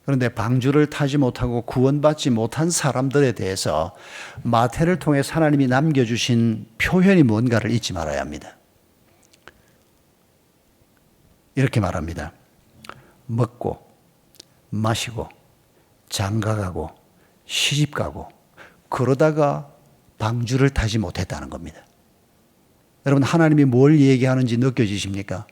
그런데 방주를 타지 못하고 구원받지 못한 사람들에 대해서 마태를 통해 하나님이 남겨주신 표현이 뭔가를 잊지 말아야 합니다. 이렇게 말합니다. 먹고 마시고 장가가고 시집가고 그러다가 방주를 타지 못했다는 겁니다. 여러분, 하나님이 뭘 얘기하는지 느껴지십니까?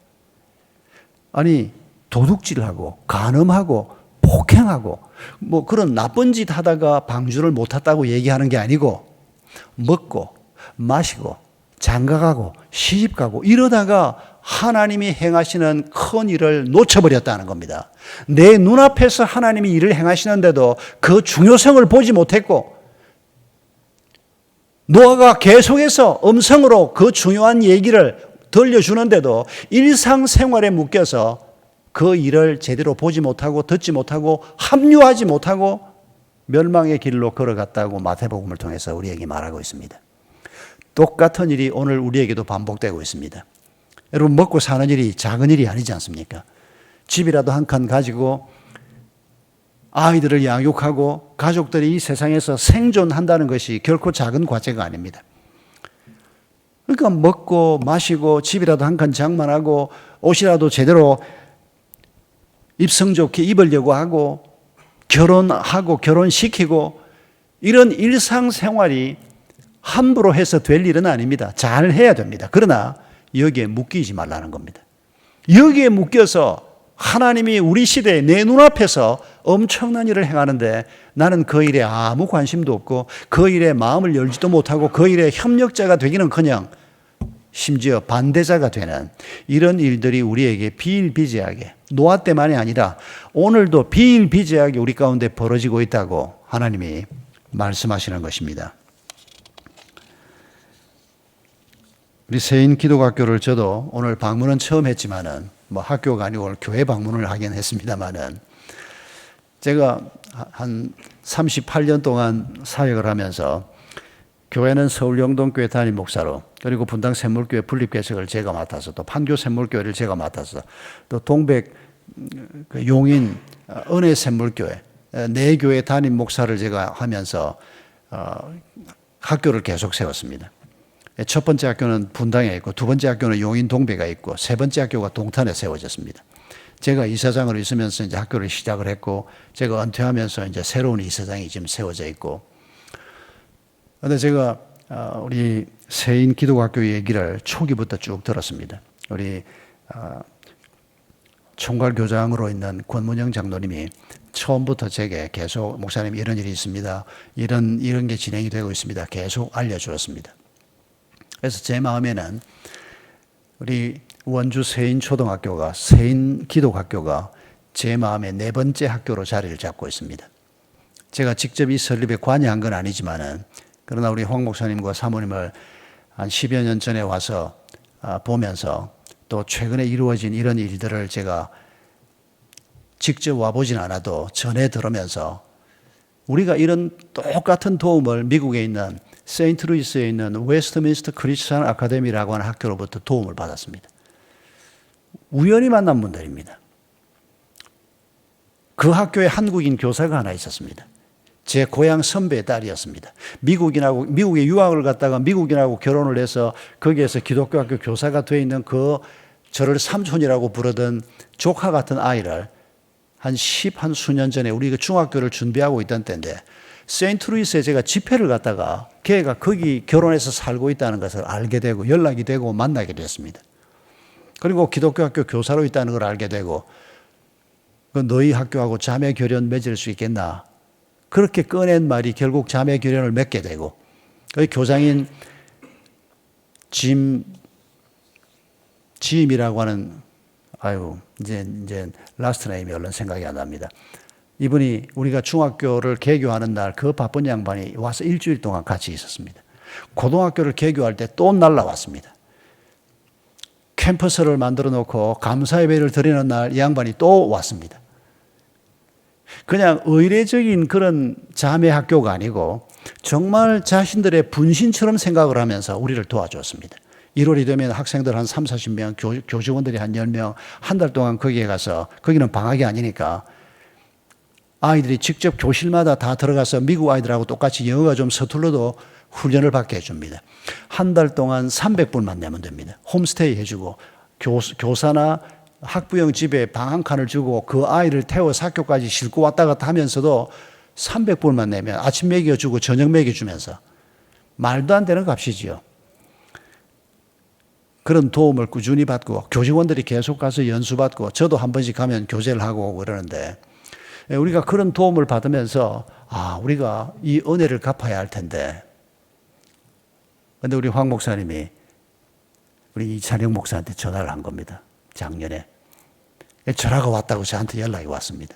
아니, 도둑질하고 간음하고 폭행하고 뭐 그런 나쁜 짓 하다가 방주를 못 탔다고 얘기하는 게 아니고, 먹고 마시고 장가가고 시집가고 이러다가 하나님이 행하시는 큰 일을 놓쳐버렸다는 겁니다. 내 눈앞에서 하나님이 일을 행하시는데도 그 중요성을 보지 못했고, 노아가 계속해서 음성으로 그 중요한 얘기를 들려주는데도 일상생활에 묶여서 그 일을 제대로 보지 못하고 듣지 못하고 합류하지 못하고 멸망의 길로 걸어갔다고 마태복음을 통해서 우리에게 말하고 있습니다. 똑같은 일이 오늘 우리에게도 반복되고 있습니다. 여러분, 먹고 사는 일이 작은 일이 아니지 않습니까? 집이라도 한 칸 가지고 아이들을 양육하고 가족들이 이 세상에서 생존한다는 것이 결코 작은 과제가 아닙니다. 그러니까 먹고 마시고 집이라도 한 칸 장만하고 옷이라도 제대로 입성 좋게 입으려고 하고 결혼하고 결혼시키고 이런 일상생활이 함부로 해서 될 일은 아닙니다. 잘 해야 됩니다. 그러나 여기에 묶이지 말라는 겁니다. 여기에 묶여서 하나님이 우리 시대에 내 눈앞에서 엄청난 일을 행하는데 나는 그 일에 아무 관심도 없고 그 일에 마음을 열지도 못하고 그 일에 협력자가 되기는커녕 심지어 반대자가 되는 이런 일들이 우리에게 비일비재하게, 노아 때만이 아니라 오늘도 비일비재하게 우리 가운데 벌어지고 있다고 하나님이 말씀하시는 것입니다. 우리 세인 기독학교를 저도 오늘 방문은 처음 했지만은 뭐 학교가 아니고 오늘 교회 방문을 하긴 했습니다만은, 제가 한 38년 동안 사역을 하면서 교회는 서울 영동교회 담임 목사로, 그리고 분당 샘물교회 분립개척을 제가 맡아서, 또 판교 샘물교회를 제가 맡아서, 또 동백 용인 은혜 샘물교회 네 교회 담임 목사를 제가 하면서 학교를 계속 세웠습니다. 첫 번째 학교는 분당에 있고, 두 번째 학교는 용인 동백에 있고, 세 번째 학교가 동탄에 세워졌습니다. 제가 이사장으로 있으면서 이제 학교를 시작을 했고, 제가 은퇴하면서 이제 새로운 이사장이 지금 세워져 있고, 그런데 제가 우리 세인 기독학교 얘기를 초기부터 쭉 들었습니다. 우리 총괄교장으로 있는 권문영 장로님이 처음부터 제게 계속 목사님 이런 일이 있습니다, 이런 게 진행이 되고 있습니다, 계속 알려주었습니다. 그래서 제 마음에는 우리 원주 세인초등학교가, 세인기독학교가 제 마음의 네 번째 학교로 자리를 잡고 있습니다. 제가 직접 이 설립에 관여한 건 아니지만은, 그러나 우리 황 목사님과 사모님을 한 10여 년 전에 와서 보면서, 또 최근에 이루어진 이런 일들을 제가 직접 와보진 않아도 전해 들으면서, 우리가 이런 똑같은 도움을 미국에 있는 세인트루이스에 있는 웨스트민스터 크리스천 아카데미라고 하는 학교로부터 도움을 받았습니다. 우연히 만난 분들입니다. 그 학교에 한국인 교사가 하나 있었습니다. 제 고향 선배의 딸이었습니다. 미국에 유학을 갔다가 미국인하고 결혼을 해서 거기에서 기독교 학교 교사가 되어 있는 저를 삼촌이라고 부르던 조카 같은 아이를 한 수년 전에, 우리가 중학교를 준비하고 있던 때인데, 세인트루이스에 제가 집회를 갔다가 걔가 거기 결혼해서 살고 있다는 것을 알게 되고 연락이 되고 만나게 됐습니다. 그리고 기독교 학교 교사로 있다는 걸 알게 되고, 너희 학교하고 자매 결연 맺을 수 있겠나? 그렇게 꺼낸 말이 결국 자매 결연을 맺게 되고, 그 교장인 짐이라고 하는, 이제 라스트 네임이 얼른 생각이 안 납니다. 이분이 우리가 중학교를 개교하는 날 그 바쁜 양반이 와서 일주일 동안 같이 있었습니다. 고등학교를 개교할 때 또 날라왔습니다. 캠퍼스를 만들어 놓고 감사예배를 드리는 날 이 양반이 또 왔습니다. 그냥 의례적인 그런 자매 학교가 아니고 정말 자신들의 분신처럼 생각을 하면서 우리를 도와줬습니다. 1월이 되면 학생들 한 3, 40명, 교직원들이 한 10명, 한 달 동안 거기에 가서, 거기는 방학이 아니니까 아이들이 직접 교실마다 다 들어가서 미국 아이들하고 똑같이 영어가 좀 서툴러도 훈련을 받게 해줍니다. 한 달 동안 300불만 내면 됩니다. 홈스테이 해주고 교사나 학부형 집에 방 한 칸을 주고 그 아이를 태워서 학교까지 싣고 왔다 갔다 하면서도 300불만 내면 아침 먹여주고 저녁 먹여주면서 말도 안 되는 값이지요. 그런 도움을 꾸준히 받고 교직원들이 계속 가서 연수받고 저도 한 번씩 가면 교제를 하고 오고 그러는데 우리가 그런 도움을 받으면서 우리가 이 은혜를 갚아야 할 텐데 그런데 우리 황 목사님이 우리 이찬영 목사한테 전화를 한 겁니다. 작년에. 전화가 왔다고 저한테 연락이 왔습니다.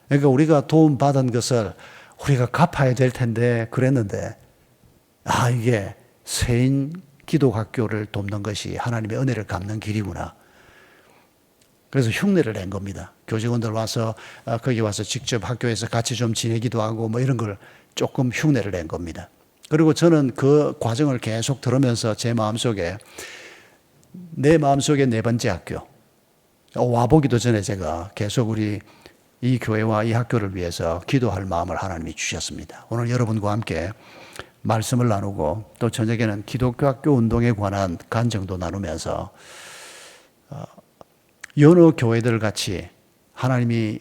그러니까 우리가 도움받은 것을 우리가 갚아야 될 텐데 그랬는데 이게 세인 기독학교를 돕는 것이 하나님의 은혜를 갚는 길이구나. 그래서 흉내를 낸 겁니다. 교직원들 와서 거기 와서 직접 학교에서 같이 좀 지내기도 하고 뭐 이런 걸 조금 흉내를 낸 겁니다. 그리고 저는 그 과정을 계속 들으면서 제 마음속에 내 마음속에 네 번째 학교 와보기도 전에 제가 계속 우리 이 교회와 이 학교를 위해서 기도할 마음을 하나님이 주셨습니다. 오늘 여러분과 함께 말씀을 나누고 또 저녁에는 기독교 학교 운동에 관한 간증도 나누면서 여러 교회들 같이 하나님이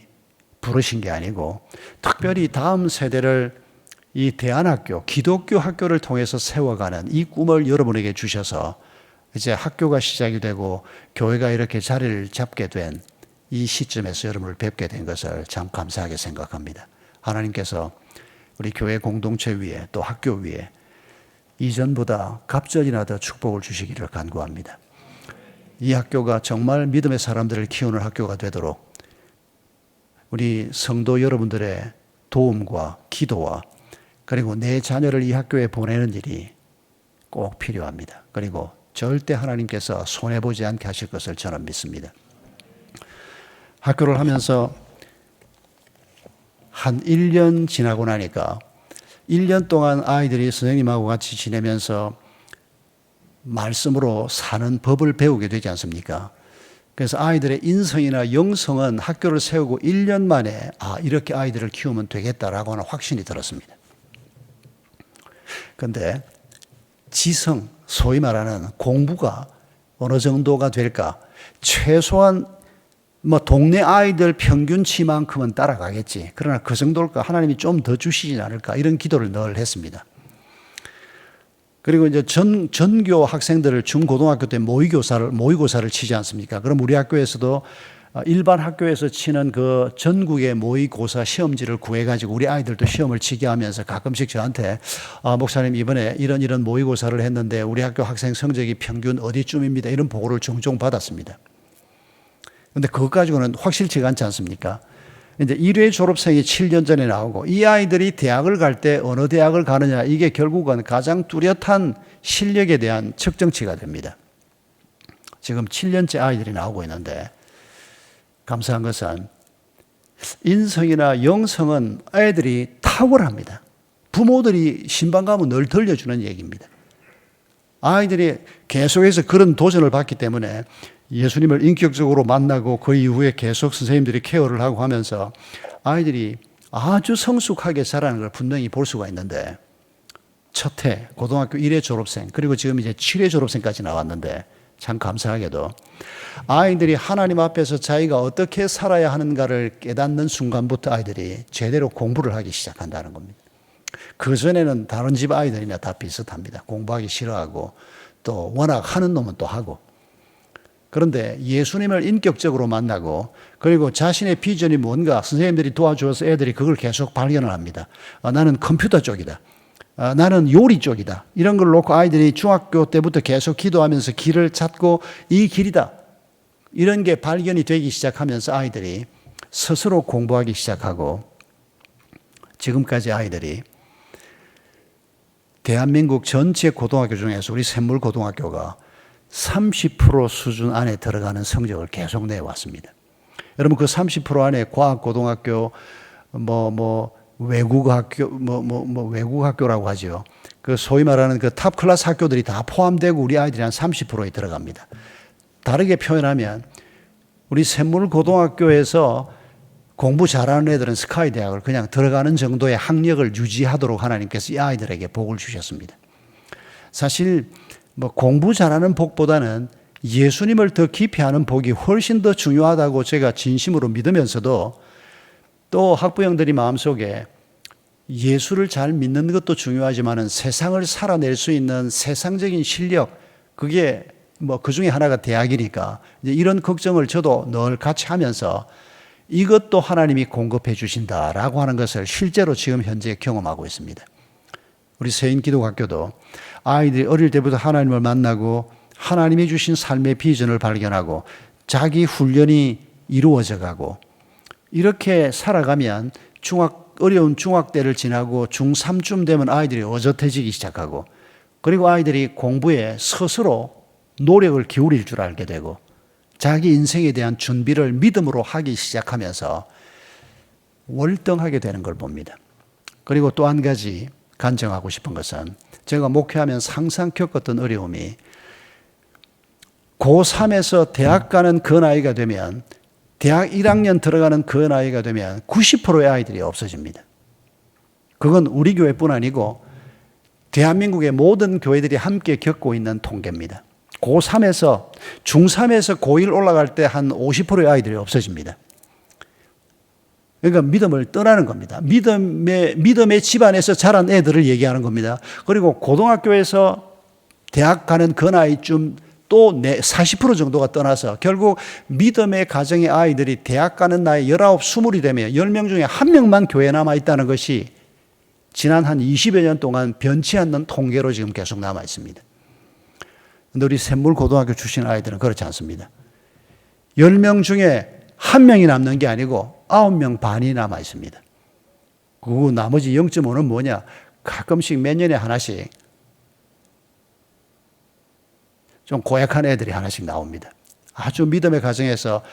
부르신 게 아니고 특별히 다음 세대를 이 대안학교, 기독교 학교를 통해서 세워가는 이 꿈을 여러분에게 주셔서 이제 학교가 시작이 되고 교회가 이렇게 자리를 잡게 된 이 시점에서 여러분을 뵙게 된 것을 참 감사하게 생각합니다. 하나님께서 우리 교회 공동체 위에 또 학교 위에 이전보다 갑절이나 더 축복을 주시기를 간구합니다. 이 학교가 정말 믿음의 사람들을 키우는 학교가 되도록 우리 성도 여러분들의 도움과 기도와 그리고 내 자녀를 이 학교에 보내는 일이 꼭 필요합니다. 그리고 절대 하나님께서 손해보지 않게 하실 것을 저는 믿습니다. 학교를 하면서 한 1년 지나고 나니까 1년 동안 아이들이 선생님하고 같이 지내면서 말씀으로 사는 법을 배우게 되지 않습니까? 그래서 아이들의 인성이나 영성은 학교를 세우고 1년 만에 이렇게 아이들을 키우면 되겠다라고 하는 확신이 들었습니다. 그런데 지성, 소위 말하는 공부가 어느 정도가 될까? 최소한 동네 아이들 평균치만큼은 따라가겠지. 그러나 그 정도일까? 하나님이 좀 더 주시지 않을까? 이런 기도를 늘 했습니다. 그리고 이제 전교 학생들을 중고등학교 때 모의고사를 치지 않습니까? 그럼 우리 학교에서도 일반 학교에서 치는 그 전국의 모의고사 시험지를 구해가지고 우리 아이들도 시험을 치게 하면서 가끔씩 저한테 목사님 이번에 이런 모의고사를 했는데 우리 학교 학생 성적이 평균 어디쯤입니다. 이런 보고를 종종 받았습니다. 그런데 그것 가지고는 확실치가 않지 않습니까? 이제 1회 졸업생이 7년 전에 나오고 이 아이들이 대학을 갈 때 어느 대학을 가느냐 이게 결국은 가장 뚜렷한 실력에 대한 측정치가 됩니다. 지금 7년째 아이들이 나오고 있는데 감사한 것은 인성이나 영성은 아이들이 탁월합니다. 부모들이 신방 가면 늘 들려주는 얘기입니다. 아이들이 계속해서 그런 도전을 받기 때문에 예수님을 인격적으로 만나고 그 이후에 계속 선생님들이 케어를 하고 하면서 아이들이 아주 성숙하게 자라는 걸 분명히 볼 수가 있는데 첫해 고등학교 1회 졸업생 그리고 지금 이제 7회 졸업생까지 나왔는데 참 감사하게도 아이들이 하나님 앞에서 자기가 어떻게 살아야 하는가를 깨닫는 순간부터 아이들이 제대로 공부를 하기 시작한다는 겁니다. 그전에는 다른 집 아이들이나 다 비슷합니다. 공부하기 싫어하고 또 워낙 하는 놈은 또 하고 그런데 예수님을 인격적으로 만나고 그리고 자신의 비전이 뭔가 선생님들이 도와주어서 애들이 그걸 계속 발견을 합니다. 나는 컴퓨터 쪽이다. 나는 요리 쪽이다. 이런 걸 놓고 아이들이 중학교 때부터 계속 기도하면서 길을 찾고 이 길이다. 이런 게 발견이 되기 시작하면서 아이들이 스스로 공부하기 시작하고 지금까지 아이들이 대한민국 전체 고등학교 중에서 우리 샘물고등학교가 30% 수준 안에 들어가는 성적을 계속 내왔습니다. 여러분 그 30% 안에 과학고등학교, 외국학교, 외국학교라고 하죠. 그 소위 말하는 그 탑 클래스 학교들이 다 포함되고 우리 아이들이 한 30%에 들어갑니다. 다르게 표현하면 우리 샘물고등학교에서 공부 잘하는 애들은 스카이 대학을 그냥 들어가는 정도의 학력을 유지하도록 하나님께서 이 아이들에게 복을 주셨습니다. 사실 공부 잘하는 복보다는 예수님을 더 깊이 아는 복이 훨씬 더 중요하다고 제가 진심으로 믿으면서도 또 학부형들이 마음속에 예수를 잘 믿는 것도 중요하지만은 세상을 살아낼 수 있는 세상적인 실력, 그게 그 중에 하나가 대학이니까 이제 이런 걱정을 저도 늘 같이 하면서 이것도 하나님이 공급해 주신다라고 하는 것을 실제로 지금 현재 경험하고 있습니다. 우리 세인기독학교도 아이들이 어릴 때부터 하나님을 만나고 하나님이 주신 삶의 비전을 발견하고 자기 훈련이 이루어져 가고 이렇게 살아가면 어려운 중학때를 지나고 중3쯤 되면 아이들이 어젓해지기 시작하고 그리고 아이들이 공부에 스스로 노력을 기울일 줄 알게 되고 자기 인생에 대한 준비를 믿음으로 하기 시작하면서 월등하게 되는 걸 봅니다. 그리고 또 한 가지 간증하고 싶은 것은 제가 목회하면서 항상 겪었던 어려움이 고3에서 대학 가는 그 나이가 되면 대학 1학년 들어가는 그 나이가 되면 90%의 아이들이 없어집니다. 그건 우리 교회뿐 아니고 대한민국의 모든 교회들이 함께 겪고 있는 통계입니다. 고3에서 중3에서 고1 올라갈 때 한 50%의 아이들이 없어집니다. 그러니까 믿음을 떠나는 겁니다. 믿음의 집안에서 자란 애들을 얘기하는 겁니다. 그리고 고등학교에서 대학 가는 그 나이쯤 또 40% 정도가 떠나서 결국 믿음의 가정의 아이들이 대학 가는 나이 19, 20이 되면 10명 중에 1명만 교회에 남아있다는 것이 지난 한 20여 년 동안 변치 않는 통계로 지금 계속 남아 있습니다. 근데 우리 샘물고등학교 출신 아이들은 그렇지 않습니다. 10명 중에 1명이 남는 게 아니고 9명 반이 남아 있습니다. 그 나머지 0.5는 뭐냐? 가끔씩 몇 년에 하나씩 좀 고약한 애들이 하나씩 나옵니다. 아주 믿음의 가정에서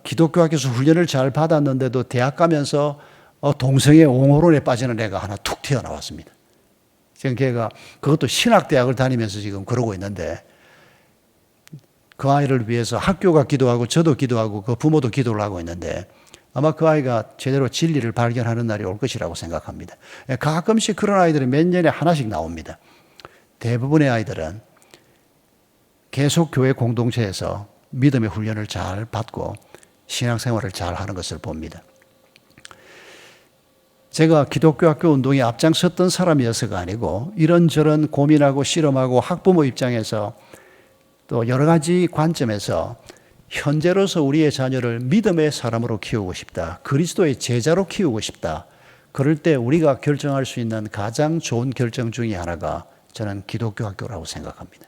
기독교 학교에서 훈련을 잘 받았는데도 대학 가면서 동성애 옹호론에 빠지는 애가 하나 툭 튀어나왔습니다. 지금 걔가 그것도 신학대학을 다니면서 지금 그러고 있는데 그 아이를 위해서 학교가 기도하고 저도 기도하고 그 부모도 기도를 하고 있는데 아마 그 아이가 제대로 진리를 발견하는 날이 올 것이라고 생각합니다. 가끔씩 그런 아이들이 몇 년에 하나씩 나옵니다. 대부분의 아이들은 계속 교회 공동체에서 믿음의 훈련을 잘 받고 신앙생활을 잘 하는 것을 봅니다. 제가 기독교 학교 운동에 앞장섰던 사람이어서가 아니고 이런저런 고민하고 실험하고 학부모 입장에서 또 여러 가지 관점에서 현재로서 우리의 자녀를 믿음의 사람으로 키우고 싶다. 그리스도의 제자로 키우고 싶다. 그럴 때 우리가 결정할 수 있는 가장 좋은 결정 중에 하나가 저는 기독교 학교라고 생각합니다.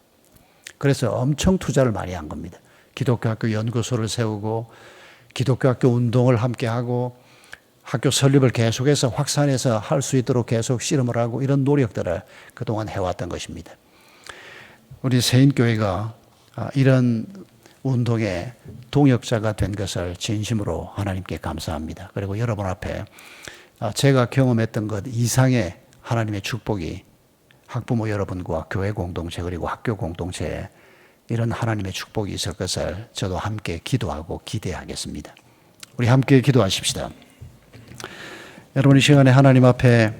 그래서 엄청 투자를 많이 한 겁니다. 기독교 학교 연구소를 세우고 기독교 학교 운동을 함께하고 학교 설립을 계속해서 확산해서 할 수 있도록 계속 실험을 하고 이런 노력들을 그동안 해왔던 것입니다. 우리 세인교회가 이런 운동의 동역자가 된 것을 진심으로 하나님께 감사합니다. 그리고 여러분 앞에 제가 경험했던 것 이상의 하나님의 축복이 학부모 여러분과 교회 공동체 그리고 학교 공동체에 이런 하나님의 축복이 있을 것을 저도 함께 기도하고 기대하겠습니다. 우리 함께 기도하십시다. 여러분 이 시간에 하나님 앞에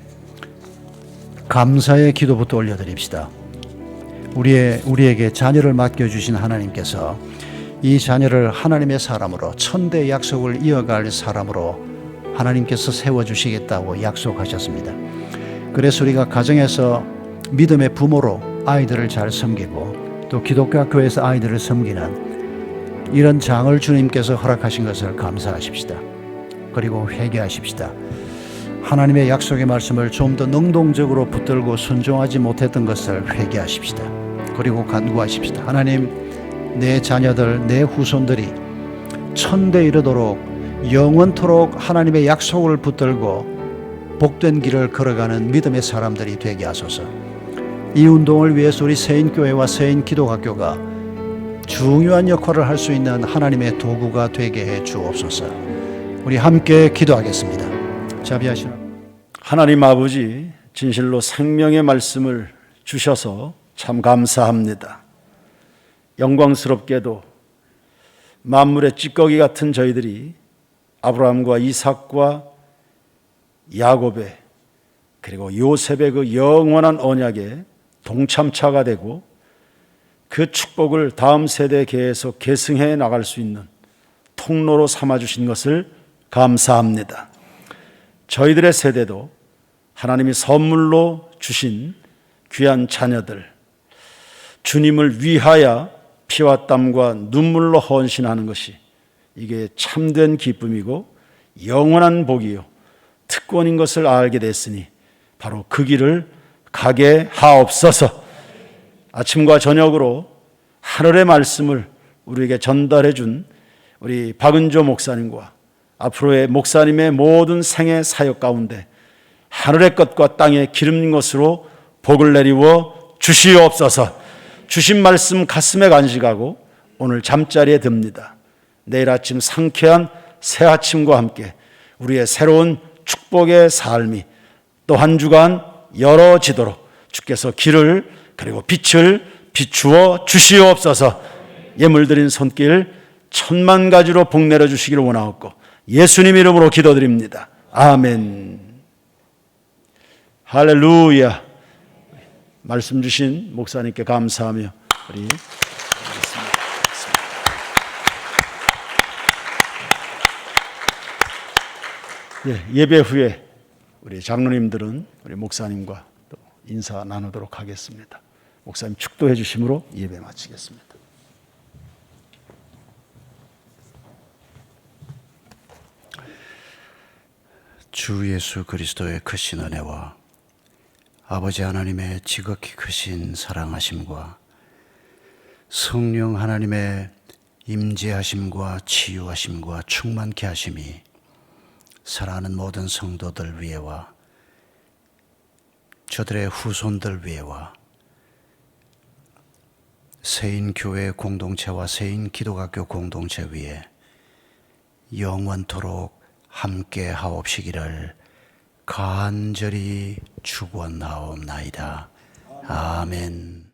감사의 기도부터 올려드립시다. 우리에게 자녀를 맡겨주신 하나님께서 이 자녀를 하나님의 사람으로 천대 약속을 이어갈 사람으로 하나님께서 세워주시겠다고 약속하셨습니다. 그래서 우리가 가정에서 믿음의 부모로 아이들을 잘 섬기고 또 기독교 학교에서 아이들을 섬기는 이런 장을 주님께서 허락하신 것을 감사하십시다. 그리고 회개하십시다. 하나님의 약속의 말씀을 좀 더 능동적으로 붙들고 순종하지 못했던 것을 회개하십시다. 그리고 간구하십시다. 하나님, 내 자녀들, 내 후손들이 천대 이르도록 영원토록 하나님의 약속을 붙들고 복된 길을 걸어가는 믿음의 사람들이 되게 하소서. 이 운동을 위해서 우리 세인교회와 세인기도학교가 중요한 역할을 할 수 있는 하나님의 도구가 되게 해 주옵소서. 우리 함께 기도하겠습니다. 자비하시는 하나님 아버지, 진실로 생명의 말씀을 주셔서 참 감사합니다. 영광스럽게도 만물의 찌꺼기 같은 저희들이 아브라함과 이삭과 야곱의 그리고 요셉의 그 영원한 언약에 동참자가 되고 그 축복을 다음 세대에 계속 계승해 나갈 수 있는 통로로 삼아주신 것을 감사합니다. 저희들의 세대도 하나님이 선물로 주신 귀한 자녀들, 주님을 위하여 피와 땀과 눈물로 헌신하는 것이 이게 참된 기쁨이고 영원한 복이요 특권인 것을 알게 됐으니 바로 그 길을 가게 하옵소서. 아침과 저녁으로 하늘의 말씀을 우리에게 전달해 준 우리 박은조 목사님과 앞으로의 목사님의 모든 생애 사역 가운데 하늘의 것과 땅의 기름진 것으로 복을 내리워 주시옵소서. 주신 말씀 가슴에 간직하고 오늘 잠자리에 듭니다. 내일 아침 상쾌한 새 아침과 함께 우리의 새로운 축복의 삶이 또 한 주간 열어지도록 주께서 길을 그리고 빛을 비추어 주시옵소서. 예물 드린 손길 1000만 가지로 복 내려 주시기를 원하옵고 예수님 이름으로 기도드립니다. 아멘. 할렐루야. 말씀 주신 목사님께 감사하며 우리 예배 후에 우리 장로님들은 우리 목사님과 또 인사 나누도록 하겠습니다. 목사님 축도해 주심으로 예배 마치겠습니다. 주 예수 그리스도의 크신 은혜와 아버지 하나님의 지극히 크신 사랑하심과 성령 하나님의 임재하심과 치유하심과 충만케 하심이 사랑하는 모든 성도들 위에와 저들의 후손들 위에와 세인교회 공동체와 세인기도학교 공동체 위에 영원토록 함께 하옵시기를 간절히 축원하옵나이다. 아멘.